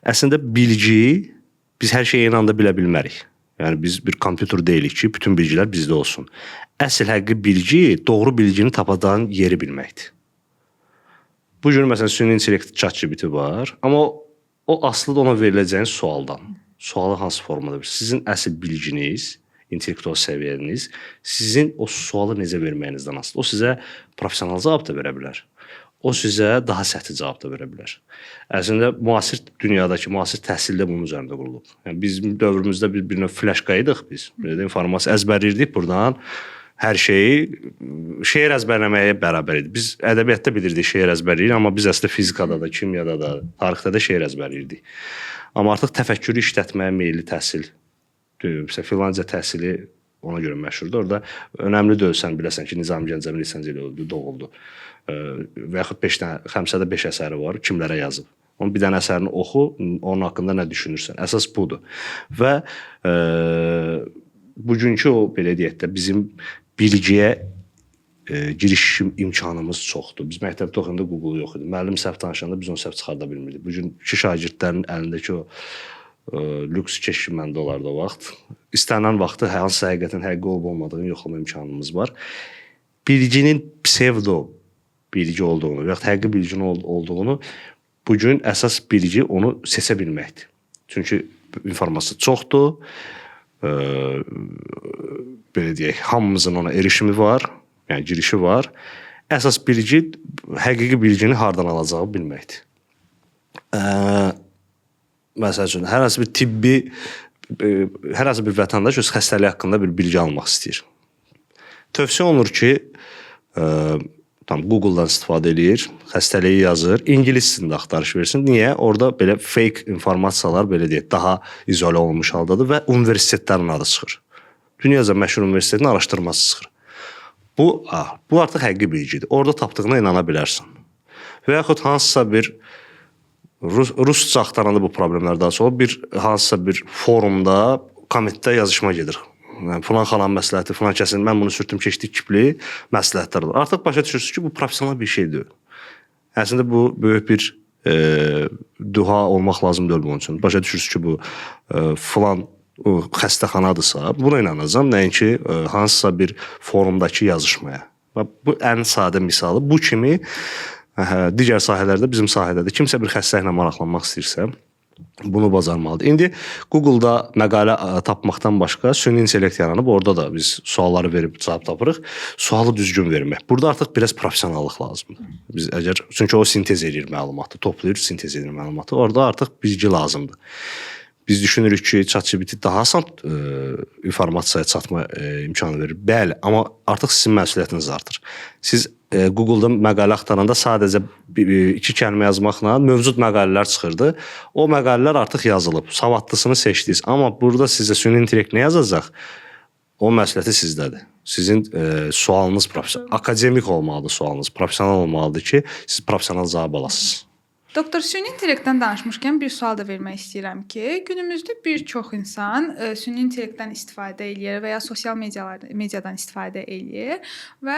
əslində bilgi, biz hər şeyi eyni anda bilə bilmərik. Yəni, biz bir kompüter deyilik ki, bütün bilgilər bizdə olsun. Əsl həqiqi bilgi, doğru bilgini tapacağın yeri bilməkdir. Bu gün, məsələn, süni intellekt ChatGPT var, amma o aslı da ona veriləcəyin sualdan. sualı hansı formada verir? Sizin əsl bilginiz, intellektual səviyyəniz sizin o sualı necə verməyinizdən asılıdır. O sizə professional cavab da verə bilər. O sizə daha səthi cavab da verə bilər. Əslində müasir dünyadakı müasir təhsil də bunun üzərində qurulub. Yəni bizim dövrümüzdə bir növ flaşka idik biz. Belə informasiya əzbərləyirdik buradan. Hər şeyi şeir əzbərləməyə bərabər idi. Biz ədəbiyyatda bilirdik şeir əzbərləyirik, amma biz əslində fizikada da, kimyada da, tarixdə də şeir əzbərləyirdik. Amma artıq təfəkkürü işlətməyə meyilli təhsil, məsələn filanca təhsili ona görə məşhurdur. Orada önəmli deyil, sən biləsən ki, Nizami Gəncəvi lisenziya doğuldu. Və yaxud 5 dənə, Xəmsədə 5 əsəri var, kimlərə yazıb. Onun bir dənə əsərini oxu, onun haqqında nə düşünürsən? Əsas budur. Və bugünkü o belə deyək də bizim bilgiyə giriş imkanımız çoxdur. Biz məktəbdə oxuyanda Google yox idi. Müəllim səhv danışanda biz onu səhv çıxarda bilmirdik. Bugünkü şagirdlərin əlindəki o lüks keşif məndə olardı o vaxt. İstənilən vaxtı hansı həqiqətin həqiqi olub-olmadığını yoxlama imkanımız var. Bilginin psevdo bilgi olduğunu və ya həqiqi bilginin olduğunu bugün əsas bilgi onu seçə bilməkdir. Çünki informasiya çoxdur. Belə deyək, hamımızın ona erişimi var, yəni girişi var. Əsas bilgi həqiqi bilgini hardan alacağı bilməkdir. Məsəl üçün, hər hansı bir tibbi, hər hansı bir vətəndaş öz xəstəliyi haqqında bir bilgi almaq istəyir. Tövsiyə olunur ki, Google-dan istifadə edir, xəstəliyi yazır, ingilis dilində axtarış versin. Niyə? Orada belə fake informasiyalar, belə deyək, daha izolə olunmuş haldadır və universitetlərin adı çıxır. Dünyaca məşhur universitetin araşdırması çıxır. Bu artıq həqiqi bilgidir. Orada tapdığına inana bilərsən. Və yaxud hansısa bir rusca axtaranda bu problemlər daha sonra bir hansısa bir forumda, komitdə yazışma gedir. Falan xalan məsləhəti, falan kəsin, mən bunu sürtüm keçdik kipli məsləhətlər var. Artıq başa düşürsünüz ki, bu professional bir şeydir. Əslində bu böyük bir duha olmaq lazım deyil bunun üçün. Başa düşürsünüz ki, bu falan xəstəxanadırsa, buna inanacam. Nəinki hansısa bir forumdakı yazışmaya. Bu ən sadə misalı. Bu kimi digər sahələrdə, bizim sahədə də kimsə bir xəstəliklə maraqlanmaq istəyirsə, bunu bacarmalıdır. İndi Google-da məqalə tapmaqdan başqa süni intellekt yaranıb, orada da biz sualları verib cavab tapırıq. Sualı düzgün vermək. Burada artıq biraz professionallıq lazımdır. Çünki o sintez edir məlumatı, toplayır, sintez edir məlumatı. Orada artıq bilgi lazımdır. Biz düşünürük ki, ChatGPT daha asan informasiyaya çatma imkanı verir. Bəli, amma artıq sizin məsuliyyətiniz artır. Siz Google-da məqalə axtaranda sadəcə 2 kəlmə yazmaqla mövcud məqalələr çıxırdı. O məqalələr artıq yazılıb. Savadlısını seçdiniz. Amma burada sizə süni intellekt nə yazacaq? O məsuliyyəti sizdədir. Sizin sualınız professional, akademik olmalıdır sualınız, professional olmalıdır ki, siz professional cavab alasınız. Doktor, süni intellektdən danışmışkən bir sual da vermək istəyirəm ki, günümüzdə bir çox insan süni intellektdən istifadə eləyir və ya sosial mediadan istifadə eləyir və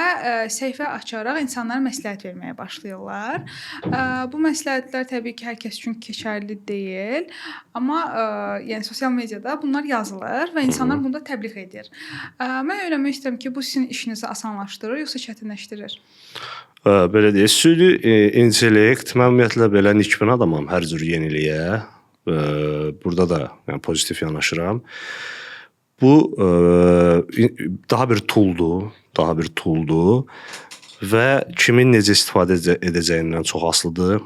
səhifə açaraq insanlara məsləhət verməyə başlayırlar. Bu məsləhətlər təbii ki, hər kəs üçün keçərli deyil, amma yəni sosial mediada bunlar yazılır və insanlar bunu da təbliğ edir. Mən öyrənmək istəyirəm ki, bu sizin işinizi asanlaşdırır yoxsa çətinləşdirir? Belə deyək, süni intellekt, mən ümumiyyətlə belə nikbin adamam hər cür yeniliyə. Burada da yəni, pozitiv yanaşıram. Bu daha bir tooldur və kimin necə istifadə edəcəyindən çox asılıdır.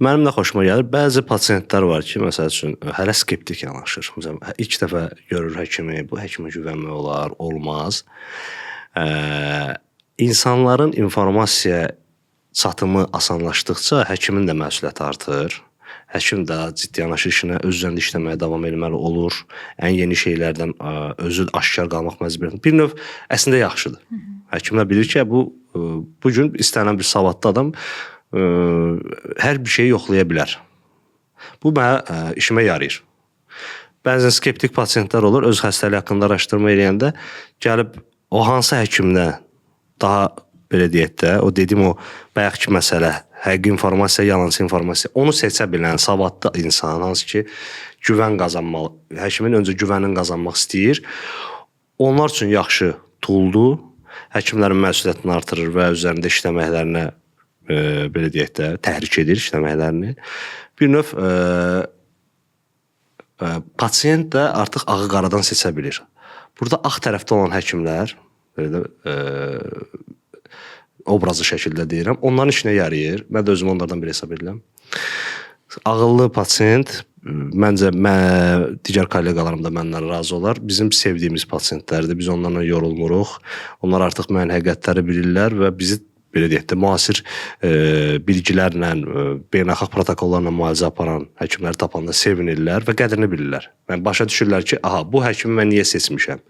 Mənim də xoşuma gəlir. Bəzi pasiyentlər var ki, məsəl üçün, hələ skeptik yanaşır. Məsələn, ilk dəfə görür həkimi, bu həkimə güvənmək olar, olmaz. İnsanların informasiya çatımı asanlaşdıqca həkimin də məsuliyyəti artır. Həkim də ciddi yanaşır işinə, öz üzərində işləməyə davam etməli olur. Ən yeni şeylərdən özü aşkar qalmaq məcburiyyətində. Bir növ əslində yaxşıdır. Həkimlər bilir ki, bu gün istənilən bir savadlı adam hər bir şeyi yoxlaya bilər. Bu mənə işimə yarayır. Bəzən skeptik pasiyentlər olur, öz xəstəliyi haqqında araşdırma eləyəndə gəlib o hansı həkimdən daha belə deyək də, o dediyim o bayaqki məsələ, həqiqi informasiya, yalançı informasiya, onu seçə bilən savadlı insan, hansı ki, güvən qazanmalı, həkimin öncə güvənini qazanmaq istəyir. Onlar üçün yaxşı tooldur, həkimlərin məsuliyyətini artırır və üzərində işləməklərinə, belə deyək də, təhrik edir işləməklərini. Bir növ Pasiyent də artıq ağı qaradan seçə bilir. Burada ağ tərəfdə olan həkimlər, belə obrazlı şəkildə deyirəm, onların işinə yarayır. Mən də özümü onlardan biri hesab edirəm. Ağıllı pasiyent məncə digər kolleqalarım da məndən razı olar. Bizim sevdiyimiz pasiyentlərdir. Biz onlarla yorulmuruq. Onlar artıq müəyyən həqiqətləri bilirlər və bizi belə deyək də müasir bilgilərlə, beynəlxalq protokollarla müalicə aparan həkimləri tapanda sevinirlər və qədrini bilirlər. Yəni başa düşürlər ki, aha, bu həkimi mən niyə seçmişəm?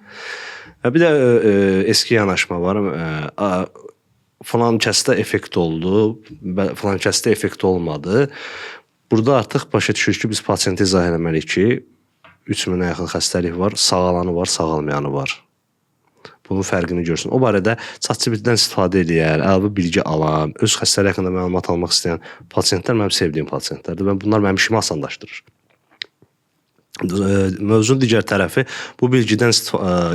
Bir də eski yanaşma var. Falan kəsdə effekt oldu, falan kəsdə effekt olmadı. Burada artıq başa düşürük ki, biz pasiyentə izah eləməliyik ki, 3000-ə yaxın xəstəlik var, sağalanı var, sağalmayanı var. Bunun fərqini görsün. O barədə ChatGPT-dən istifadə edən, əlavə bilgi alan, öz xəstəlik haqqında məlumat almaq istəyən pasiyentlər mənim sevdiyim pasiyentlərdir və bunlar mənim işimi asanlaşdırır. Mövzunun digər tərəfi bu bilgidən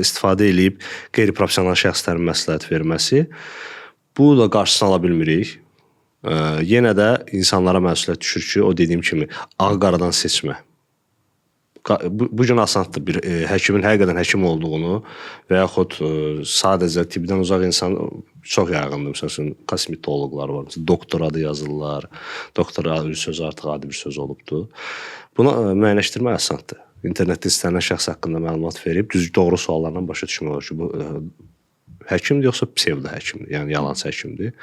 istifadə edib qeyri-professional şəxslərin məsləhət verməsi. Bu da qarşısını ala bilmirik. Yenə də insanlara məsuliyyət düşür ki, o dediyim kimi ağ-qaradan seçmə. Bu gün asandır bir həkimin həqiqətən həkim olduğunu və yaxud sadəcə tibdən uzaq insan çox yayğındır. Məsələn, kosmetoloqlar var. Doktor adı yazırlar. Doktor adı sözü artıq adi bir söz olubdur. Bunu müəyyənləşdirmək asandır. İnternetdə istənilən şəxs haqqında məlumat verib doğru suallarla başa düşmək olur ki, bu həkimdir yoxsa psevdo həkimdir, yəni yalançı həkimdir.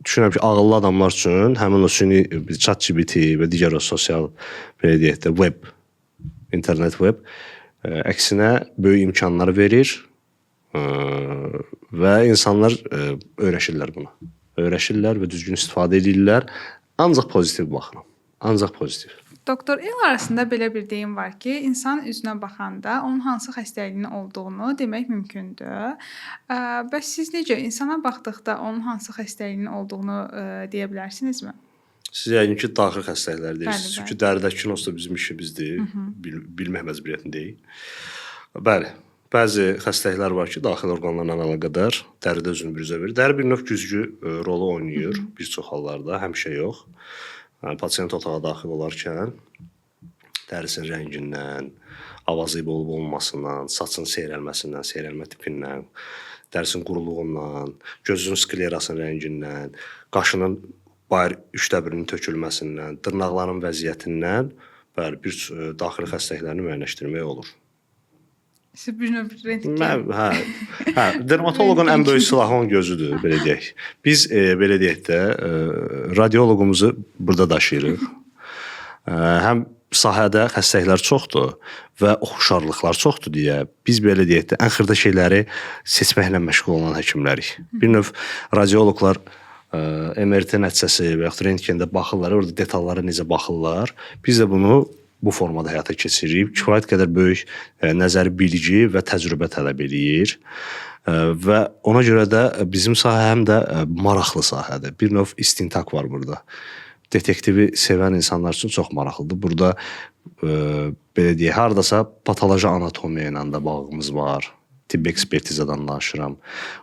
Düşünürəm ki, ağıllı adamlar üçün həmin o süni ChatGPT və digər o sosial, belə deyək də, internet web əksinə böyük imkanlar verir və insanlar öyrəşirlər buna. Öyrəşirlər və düzgün istifadə edirlər. Ancaq pozitiv baxın. Ancaq pozitiv. Doktor, el arasında belə bir deyim var ki, insan üzünə baxanda onun hansı xəstəliyinin olduğunu demək mümkündür. Bəs siz necə insana baxdıqda onun hansı xəstəliyinin olduğunu deyə bilərsinizmi? Siz yəqin ki, daxili xəstəliklər deyirsiniz. Çünki dəridəki kinosu da bizim işimizdir, bilmək məcburiyyətində deyil. Bəli, bəzi xəstəliklər var ki, daxili orqanlarla əlaqədar dəridə özünü büruzə verir. Dəri bir növ güzgü rolu oynayır bir çox hallarda, həmişə yox. Yəni, pasiyent otağa daxil olarkən dərisin rəngindən, avazıyıb olub-olmasından, saçın seyrəlməsindən, seyrəlmə tipindən, dərisin quruluğundan, gözünün sklerasının rəngindən, qaşının bayır 1/3-nin tökülməsindən, dırnaqların vəziyyətindən bir daxili xəstəliklərini müəyyənləşdirmək olur. Siz bir növ rentgen. Dermatoloqun ən böyük silahı onun gözüdür, belə deyək. Biz belə deyək də radioloqumuzu burada daşıyırıq. Həm sahədə xəstəliklər çoxdur və oxşarlıqlar çoxdur deyə biz belə deyək də ən xırda şeyləri seçməklə məşğul olan həkimlərik. Bir növ radioloqlar MRT nəticəsi və yaxud rentgende baxırlar, orada detallara necə baxırlar. Biz də bunu bu formada həyata keçiririk. Kifayət qədər böyük nəzəri bilgi və təcrübə tələb eləyir. Və ona görə də bizim sahə həm də maraqlı sahədir. Bir növ istintaq var burada. Detektivi sevən insanlar üçün çox maraqlıdır. Burada belə deyək, hardasa patoloji anatomiya ilə də bağımız var. Tibbi ekspertizadan danışıram.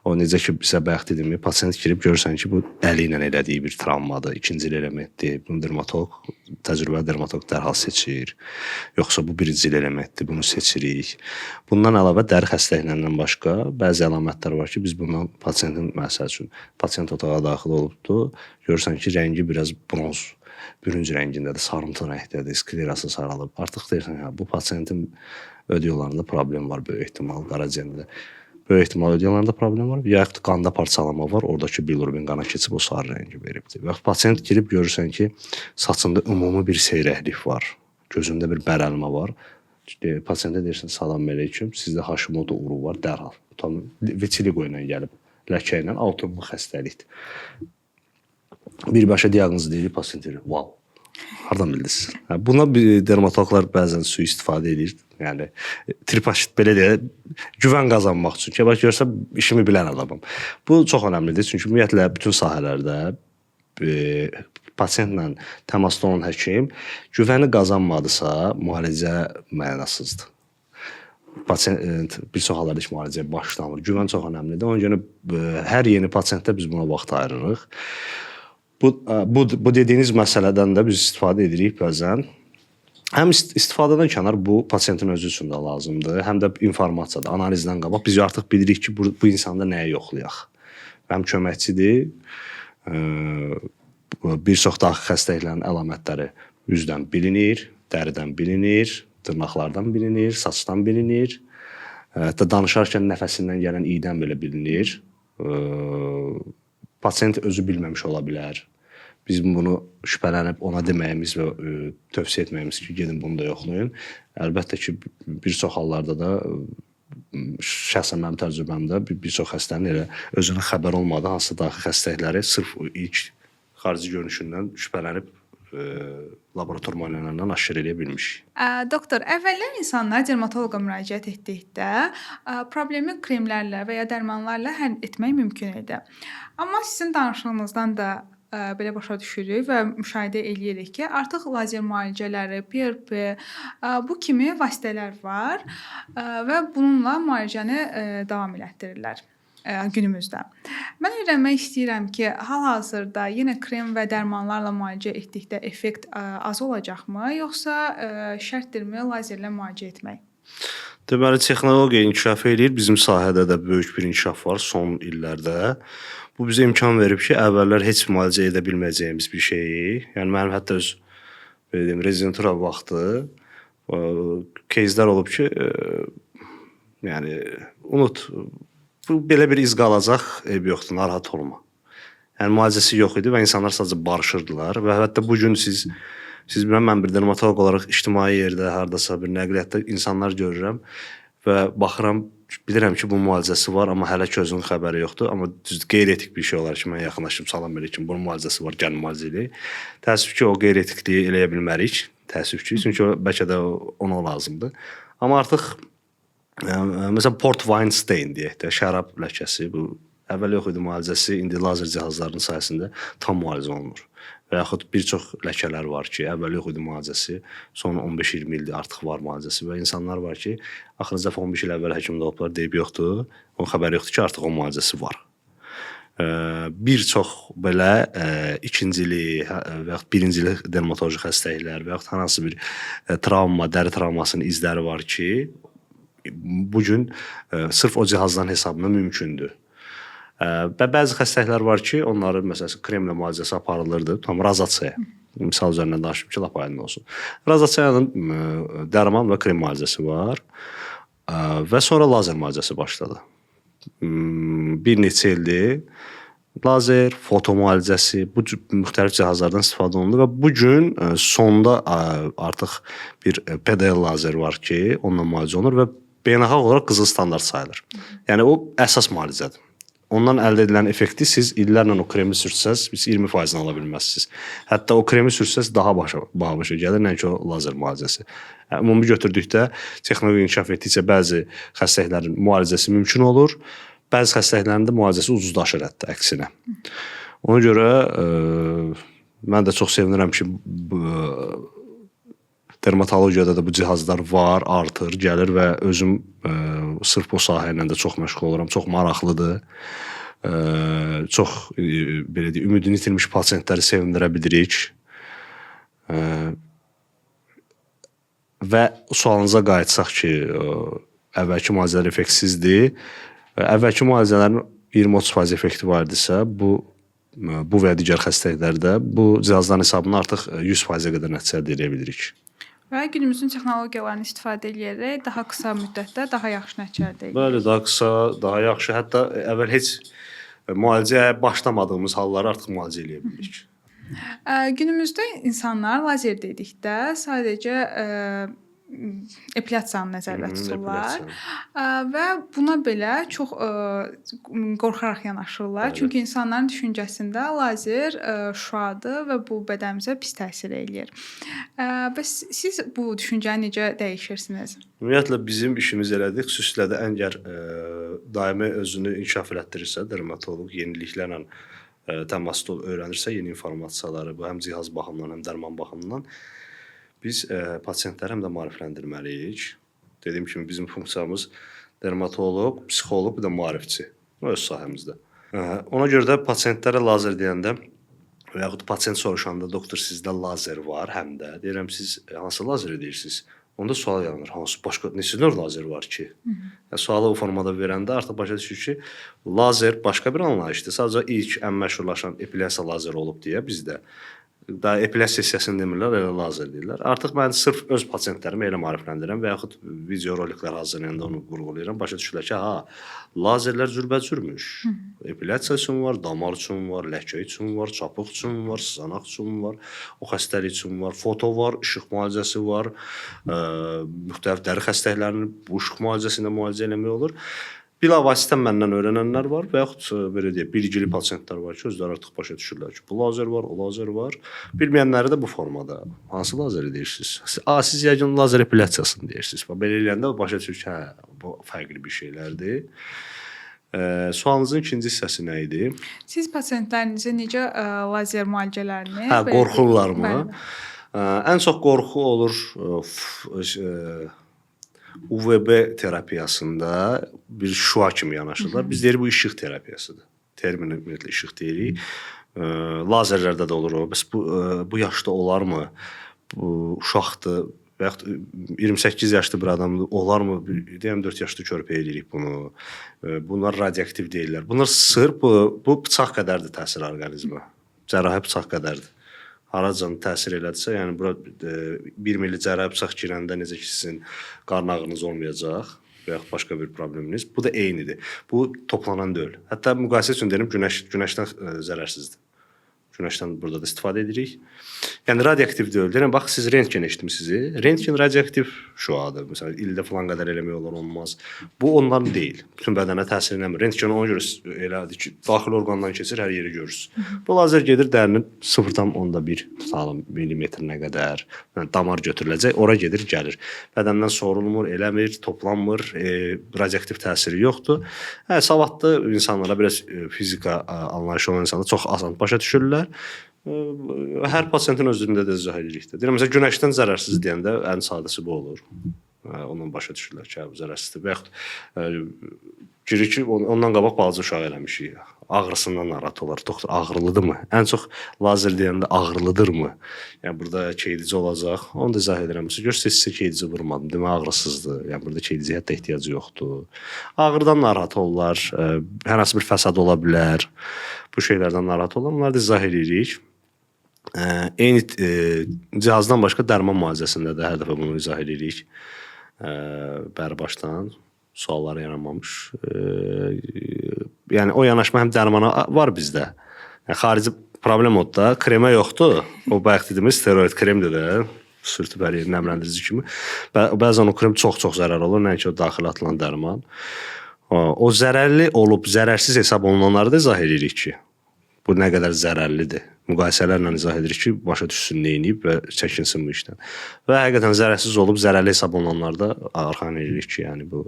O necə ki, bizə bayaq dediyim, pasiyent girib görürsən ki, bu əli ilə elədiyi bir travmadır, ikinci elementdir. Bunu dermatoloq, təcrübəli dermatoloq dərhal seçir. Yoxsa bu birinci elementdir, bunu seçirik. Bundan əlavə dəri xəstəliklərindən başqa bəzi əlamətlər var ki, biz bundan pasiyentin, məsəl üçün, pasiyent otağa daxil olubdur, görürsən ki, rəngi biraz bronz, bürünc rəngindədir, sarımtı rəngdədir, sklerası saralıb. Artıq deyirsən, bu pasiyentin ödü yollarında problem var, böyük ehtimal qaraciyərində. Böyük ehtimal ödü yollarında problem var. Ya yaxud qanda parçalama var, oradakı bilirubin qana keçib o sarı rəngi veribdir. Və pasiyent girib görürsən ki, saçında ümumi bir seyrəklik var. Gözündə bir bərəlmə var. Pasiyentə deyirsən, salam aleyküm, sizdə Hashimoto uru var, dərhal. Tam vitiligo ilə gəlib, ləkə ilə autoimmun xəstəlikdir. Birbaşa diaqnozu deyilir, pasiyent deyir, wow. Hardan bildiniz? Buna dermatoloqlar bəzən sui-istifadə edir. Yəni tripaşit belə deyə güvən qazanmaq üçün ki, bax görsə işimi bilən adamım. Bu çox əhəmiylidir. Çünki ümumiyyətlə bütün sahələrdə pasiyentlə təmasda olan həkim güvəni qazanmadısa, müalicə mənasızdır. Pasiyent bir çox hallarda heç müalicəyə başlamır. Güvən çox əhəmiylidir. Ona görə hər yeni pasiyentdə biz buna vaxt ayırırıq. Bu dediyiniz məsələdən də biz istifadə edirik bəzən. həm istifadədən kənar bu pasientin özü üçün də lazımdır, həm də informasiyada, analizdən qabaq biz artıq bilirik ki, bu insanda nəyi yoxlayaq. Həm köməkçidir, bir çox daxili xəstəliklərin əlamətləri üzdən bilinir, dəridən bilinir, dırnaqlardan bilinir, saçdan bilinir. Hətta danışarkən nəfəsindən gələn iydən belə bilinir. Pasient özü bilməmiş ola bilər. Biz bunu şübhələnib ona deməyimiz və tövsiyə etməyimiz ki, gedin bunu da yoxlayın. Əlbəttə ki, bir çox hallarda da şəxsən mənim təcrübəmdə bir çox xəstənin elə özünün xəbər olmadığı hansısa daxili xəstəlikləri sırf ilk xarici görünüşündən şübhələnib laborator müayinələrindən aşkar edə bilmişik. Doktor, əvvəllər insanlar dermatoloqa müraciət etdikdə problemi kremlərlə və ya dərmanlarla həll etmək mümkün idi. Amma sizin danışığınızdan da belə başa düşürük və müşahidə eləyirik ki, artıq lazer müalicələri, PRP, bu kimi vasitələr var və bununla müalicəni davam elətdirirlər günümüzdə. Mən öyrənmək istəyirəm ki, hal-hazırda yenə krem və dərmanlarla müalicə etdikdə effekt az olacaqmı, yoxsa şərtdirmi lazerlə müalicə etmək? Deməli, texnologiya inkişaf edir. Bizim sahədə də böyük bir inkişaf var son illərdə. Bu bizə imkan verib ki, əvvəllər heç müalicə edə bilməyəcəyimiz bir şeyi, yəni mənim hətta öz belə deyim, rezidentura vaxtı кейslər olub ki, yəni unut, bu belə bir iz qalacaq, eyb yoxdur, narahat olma. Yəni müalicəsi yox idi və insanlar sadəcə barışırdılar və hətta bu gün siz bilən mən bir dermatoloq olaraq ictimai yerdə, hardasa bir nəqliyyatda insanlar görürəm və baxıram, bilirəm ki, bunun müalicəsi var, amma hələ ki özünün xəbəri yoxdur. Amma qeyri-etik bir şey olar ki, mən yaxınlaşıb salam verəcəm, bunun müalicəsi var, gəlin müalicə edək. Təəssüf ki, o qeyri-etikliyi eləyə bilmərik. Təəssüf ki, çünki bəlkə də ona lazımdır. Amma artıq məsələn port wine stain deyək də, şərab ləkəsi, bu əvvəl yox idi müalicəsi, indi lazer cihazlarının sayəsində tam müalicə olunur. Və yaxud bir çox ləkələr var ki, əvvəl yox idi müalicəsi, son 15-20 ildir artıq var müalicəsi və insanlar var ki, axırıncı dəfə 15 il əvvəl həkimdə olublar, deyib yoxdur, onun xəbəri yoxdur ki, artıq o müalicəsi var. Bir çox belə ikincili və yaxud birincili dermatoloji xəstəliklər və yaxud hər hansı bir travma, dəri travmasının izləri var ki, bugün sırf o cihazların hesabına mümkündür. Və bəzi xəstəliklər var ki, onların məsələn kremlə müalicəsi aparılırdı, tam razasiyaya. Misal üzərindən danışım ki, lap aydın olsun. Razasiyanın dərman və krem müalicəsi var və sonra lazer müalicəsi başladı. Bir neçə ildir lazer, foto müalicəsi, bu müxtəlif cihazlardan istifadə olunur və bu gün sonda artıq bir PDL lazer var ki, onunla müalicə olunur və beynəlxalq olaraq qızıl standart sayılır. Yəni o əsas müalicədir. Ondan əldə edilən effekti siz illərlə o kremi sürsəz, 20%-ni ala bilməzsiniz. Hətta o kremi sürsəz daha baha başa gəlir, nəinki o lazer müalicəsi. Ümumi götürdükdə texnologiya inkişaf etdikcə bəzi xəstəliklərin müalicəsi mümkün olur, bəzi xəstəliklərin də müalicəsi ucuzlaşır hətta əksinə. Ona görə mən də çox sevinirəm ki, dermatologiyada da bu cihazlar var, artır, gəlir və özüm sırf bu sahə ilə də çox məşğul oluram, çox maraqlıdır. Çox belə deyim, ümidini itirmiş pasientləri sevindirə bilirik. Və sualınıza qayıtsaq ki, əvvəlki müalicələr effektsizdir. Əvvəlki müalicələrin 20-30% effekti var idisə, bu və digər xəstəliklərdə bu cihazların hesabına artıq 100%-ə qədər nəticə əldə edə bilirik. Və günümüzün texnologiyalarını istifadə edərək daha qısa müddətdə daha yaxşı nəticə əldə edirik. Bəli, daha qısa, daha yaxşı. Hətta əvvəl heç müalicəyə başlamadığımız halları artıq müalicə edə bilirik. Günümüzdə insanlar lazer dedikdə sadəcə epilyasiyanı nəzərdə tuturlar və buna belə çox qorxaraq yanaşırlar. Bəli. Çünki insanların düşüncəsində lazer şüadır və bu bədənimizə pis təsir eləyir. Bəs siz bu düşüncəni necə dəyişirsiniz? Ümumiyyətlə bizim işimiz elədir. Xüsusilə də əgər daimi özünü inkişaf elətdirirsə, dermatoloq yeniliklərlə təmasda öyrənirsə, yeni informasiyaları, bu həm cihaz baxımından, həm dərman baxımından biz pasientləri həm də maarifləndirməliyik. Dediyim kimi bizim funksiyamız dermatoloq, psixoloq, bir də maarifçi öz sahəmizdə. Ona görə də pasientlərə lazer deyəndə və yaxud pasient soruşanda doktor sizdə lazer var, həm də deyirəm siz hansı lazeri deyirsiniz? Onda sual yaranır. Hansı başqa neçə növ lazer var ki? Yəni sualı o formada verəndə artıq başa düşür ki, lazer başqa bir anlayışdır. Sadəcə ilk ən məşhurlaşan epilyasiya lazeri olub deyə bizdə. Daha epilyasiya sessiyasını demirlər, elə lazer deyirlər. Artıq mən sırf öz pasientlərimi elə maarifləndirirəm və yaxud video roliklər hazırlayanda onu vurğulayıram. Başa düşürlər ki, lazerlər cürbəcürmüş. Epilyasiya üçün var, damar üçün var, ləkə üçün var, çapıq üçün var, sızanaq üçün var, o xəstəlik üçün var, foto var, işıq müalicəsi var, müxtəlif dəri xəstəliklərinin bu işıq müalicəsi ilə müalicə eləmək olur. Bilavasitə məndən öyrənənlər var və yaxud belə deyək, bilgili pasientlər var ki, özləri artıq başa düşürlər ki, bu lazer var, o lazer var. Bilməyənləri də bu formada. Hansı lazeri deyirsiniz? Siz yəqin lazer epilyasiyasını deyirsiniz. Belə eləyəndə başa düşür ki, bu fərqli bir şeylərdir. Sualınızın ikinci hissəsi nə idi? Siz pasientlərinizə necə lazer müalicələrini qorxurlarmı? Ən çox qorxu olur UVB terapiyasında bir şua kimi yanaşırlar. Biz deyirik bu işıq terapiyasıdır. Termini ümumiyyətlə işıq deyirik. Lazerlərdə də olur o. Bəs bu yaşda olarmı? Bu uşaqdır və yaxud 28 yaşlı bir adamdır, olarmı? Deyəm 4 yaşlı körpə eləyirik bunu. Bunlar radioaktiv deyirlər. Bunlar sırf bu bıçaq qədərdir təsir orqanizmə. Cərrahi bıçaq qədərdir. Haracan təsir elədirsə, yəni bura 1 milli cərrahi bıçaq girəndə necə ki sizin qarın ağrınız olmayacaq və yaxud başqa bir probleminiz, bu da eynidir. Bu toplanan deyil. Hətta müqayisə üçün deyirəm, günəşdən zərərsizdir. Günəşdən burada da istifadə edirik. Yəni radioaktiv deyil. Deyirəm, bax siz rentgen eşitmisiniz. Rentgen radioaktiv şüadır. Məsələn, ildə falan qədər eləmək olar, olmaz. Bu ondan deyil. Bütün bədənə təsir eləmir. Rentgen ona görə elədir ki, daxili orqandan keçir, hər yeri görürsünüz. Bu lazer gedir dərinin 0,1 milimetrinə qədər damar götürüləcək, ora gedir, gəlir. Bədəndən sorulmur, eləmir, toplanmır, radioaktiv təsiri yoxdur. Savadlı insanlara, biraz fizika anlayışı olan insanlar çox asan başa düşürlər. Hər pasiyentin özündə də izah edirik də. Deyirəm, məsələn, günəşdən zərərsiz deyəndə ən sadəsi bu olur. Ondan başa düşürlər ki, bu zərərsizdir. Və yaxud girir ki, ondan qabaq balaca uşaq eləmişik. Ağrısından narahat olar. Doktor, ağrılıdırmı? Ən çox lazer deyəndə ağrılıdırmı? Yəni, burada keydici olacaq. Onu da izah edirəm. Görürsünüz, sizə keydici vurmadım. Demək, ağrısızdır. Yəni, burada keydici hətta ehtiyacı yoxdur. Ağrıdan narahat olurlar. Hər hansı bir fəsad ola bilər. Bu şeylərdən narahat olurlar. Bunları da izah edirik. Eyni cihazdan başqa dərman müalicəsində də hər dəfə bunu izah edirik. Bəri başdan suallar yaranmamış. Yəni o yanaşma həm dərmana var bizdə. Yəni xarici problem odda kremə yoxdur. O bayaq dediyimiz steroid kremdir də. Sürtüb hər yeri nəmləndirici kimi. Bəzən o krem çox-çox zərər olur, nəinki o daxili atılan dərman. O zərərli olub zərərsiz hesab olunanları da izah edirik ki, bu nə qədər zərərlidir. Müqayisələrlə izah edirik ki, başa düşsün, neyiniyib və çəkinsin bu işdən. Və həqiqətən zərərsiz olub zərərli hesab olunanlarda arxan edirik ki, yəni bu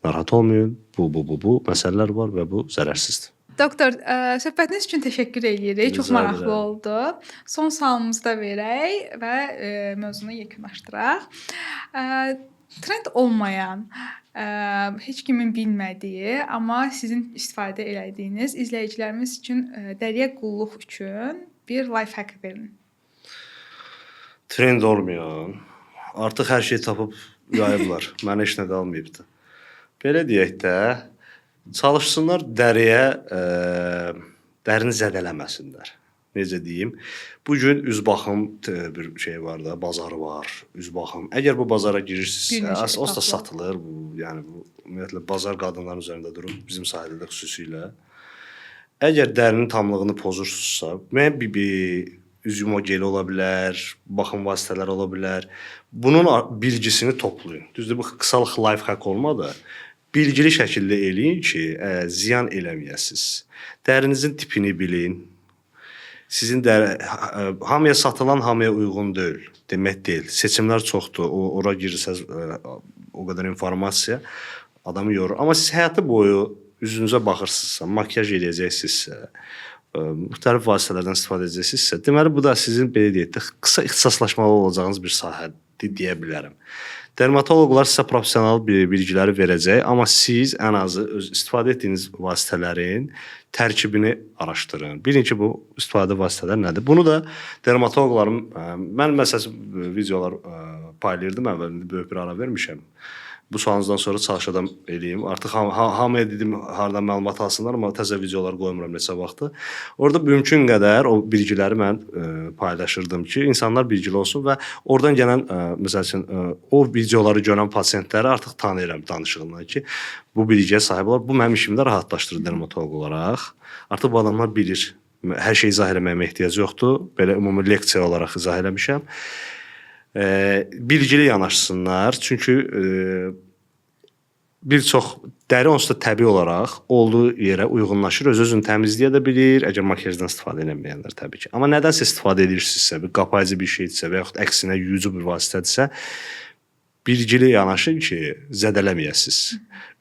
narahat olmayın, bu məsələlər var və bu zərərsizdir. Doktor, söhbətiniz üçün təşəkkür edirik. Çox maraqlı oldu. Son sualımızı da verək və mövzunu yekunlaşdıraq. Trend olmayan, heç kimin bilmədiyi, amma sizin istifadə elədiyiniz izləyicilərimiz üçün dəriyə qulluq üçün bir life hack verin. Trend olmayan, artıq hər şey tapıb yayıblar. Mənə heç nə qalmayıbdı. Belə deyək də, çalışsınlar dərini zədələməsinlər. Necə deyim? Bugün üz baxım bir şey var da, bazarı var, üz baxım. Əgər bu bazara girirsinizsə, o da satılır. Yəni bu ümumiyyətlə bazar qadınların üzərində durur, bizim sahədə də xüsusilə. Əgər dərinin tamlığını pozursunuzsa, müəyyən bir üz yuма geli ola bilər, baxım vasitələri ola bilər. Bunun bilgisini toplayın. Düzdür, bu qısalıq life hack olmadı. Bilgili şəkildə eləyin ki, ziyan eləməyəsiniz. Dərinizin tipini bilin. Sizin hamıya satılan hamıya uyğun deyil. Demək deyil. Seçimlər çoxdur. Ora girirsəz o qədər informasiya adamı yorur. Amma siz həyatı boyu üzünüzə baxırsınızsa, makyaj edəcəksinizsə, müxtəlif vasitələrdən istifadə edəcəksinizsə, deməli bu da sizin belə deyək də qısa ixtisaslaşmalı olacağınız bir sahədir deyə bilərəm. Dermatoloqlar sizə professional bilgiləri verəcək, amma siz ən azı öz istifadə etdiyiniz vasitələrin tərkibini araşdırın. Bilin ki, bu istifadə vasitələri nədir? Bunu da dermatoloqların mən məsələn videolar paylayırdım, əvvəlində böyük bir ara vermişəm. Bu sualınızdan sonra çalışacağam eləyim. Artıq hamıya dedim hardan məlumat alsınlar, amma təzə videolar qoymuram neçə vaxtı. Orada mümkün qədər o bilgiləri mən paylaşırdım ki, insanlar bilgili olsun və oradan gələn məsəl üçün o videoları görən pasientləri artıq tanıyıram danışığından ki, bu bilgiyə sahib olar. Bu mənim işimi də rahatlaşdırır dermatoloq olaraq. Artıq bu adamlar bilir. Hər şeyi izah eləməyimə ehtiyac yoxdur. Belə ümumi leksiya olaraq izah eləmişəm. Bilgili yanaşsınlar. Çünki bir çox dəri onsuz da təbii olaraq olduğu yerə uyğunlaşır. Öz-özünü təmizləyə də bilir, əgər makiyajdan istifadə eləməyənlər təbii ki. Amma nədənsə istifadə edirsinizsə, bir qapayıcı bir şeydirsə və yaxud əksinə yuyucu bir vasitədirsə, bilgili yanaşın ki, zədələməyəsiniz.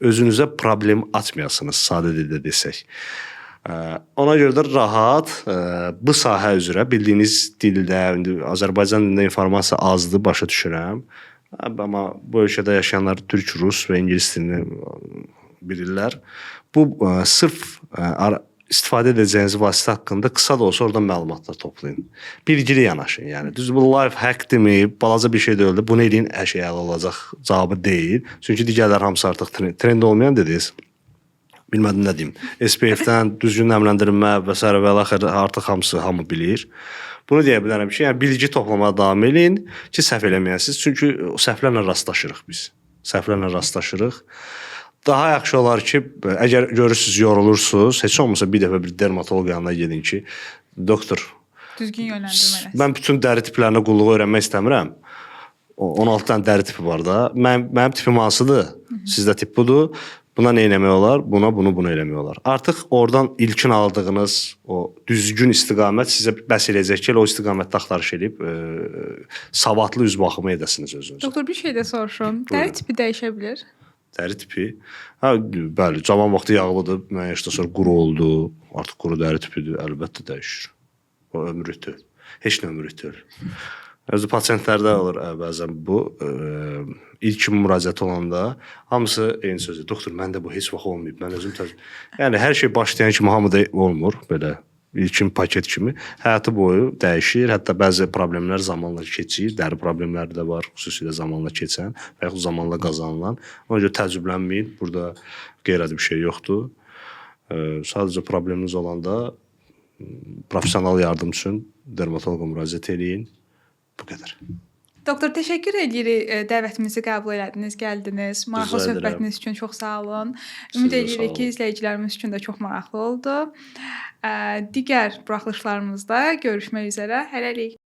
Özünüzə problem atmayasınız, sadə dildə desək. Ona görə də rahat bu sahə üzrə bildiyiniz dildə, Azərbaycan dilində informasiya azdır, başa düşürəm. Amma bu ölkədə yaşayanlar türk, rus və ingilis dilini bilirlər. Bu sırf istifadə edəcəyiniz vasitə haqqında qısa da olsa oradan məlumatlar toplayın. Bilgili yanaşın. Yəni düz bu life hack-dimi, balaca bir şey deyildi. Bunu eləyin, hər şey əla olacaq cavabı deyil. Çünki digərlər hamısı artıq trend olmayan dediniz. Bilmədim nə deyim. SPF-dən düzgün nəmləndirilmə və s. və axır artıq hamı bilir. Bunu deyə bilərəm ki, yəni bilgi toplamaya davam edin ki, səhv eləməyəsiniz. Çünki səhvlərlə rastlaşırıq biz. Səhvlərlə rastlaşırıq. Daha yaxşı olar ki, əgər görürsünüz, yorulursunuz, heç olmasa bir dəfə bir dermatoloq yanına gedin ki, doktor, düzgün yönləndirmə. Mən bütün dəri tiplərinə qulluğu öyrənmək istəmirəm. 16 dənə dəri tipi var da. Mənim tipim hansıdır? Sizdə tip budur. Buna nə eləmək olar? Bunu eləmək olar. Artıq oradan ilkin aldığınız o düzgün istiqamət sizə bəs eləyəcək ki, o istiqamətdə axtarış edib savadlı üz baxımı edəsiniz özünüzə. Doktor, bir şey də soruşum. Dəri tipi dəyişə bilər? Dəri tipi? Bəli, cavan vaxtı yağlıdır, müəyyən yaşdan sonra quru oldu, artıq quru dəri tipidir, əlbəttə dəyişir. O ömrütür. Heç nə ömrütür. Özü pasientlərdə olur bəzən bu ilkin müraciət olanda hamısı eyni sözdür. Doktor, məndə bu heç vaxt olmayıb. Mən özüm yəni hər şey başlayan kimi hamıda olmur belə ilkin paket kimi. Həyatı boyu dəyişir. Hətta bəzi problemlər zamanla keçir. Dəri problemləri də var, xüsusilə zamanla keçən və yaxud zamanla qazanılan. Ona görə təəccüblənməyin. Burada qeyri-adi bir şey yoxdur. Sadəcə probleminiz olanda professional yardım üçün dermatoloqa müraciət edin. Bu qədər. Doktor, təşəkkür edirik dəvətimizi qəbul elədiniz, gəldiniz. Maraqlı söhbətiniz üçün çox sağ olun. Ümid edirik ki, izləyicilərimiz üçün də çox maraqlı oldu. Digər buraxılışlarımızda görüşmək üzrə. Hələlik.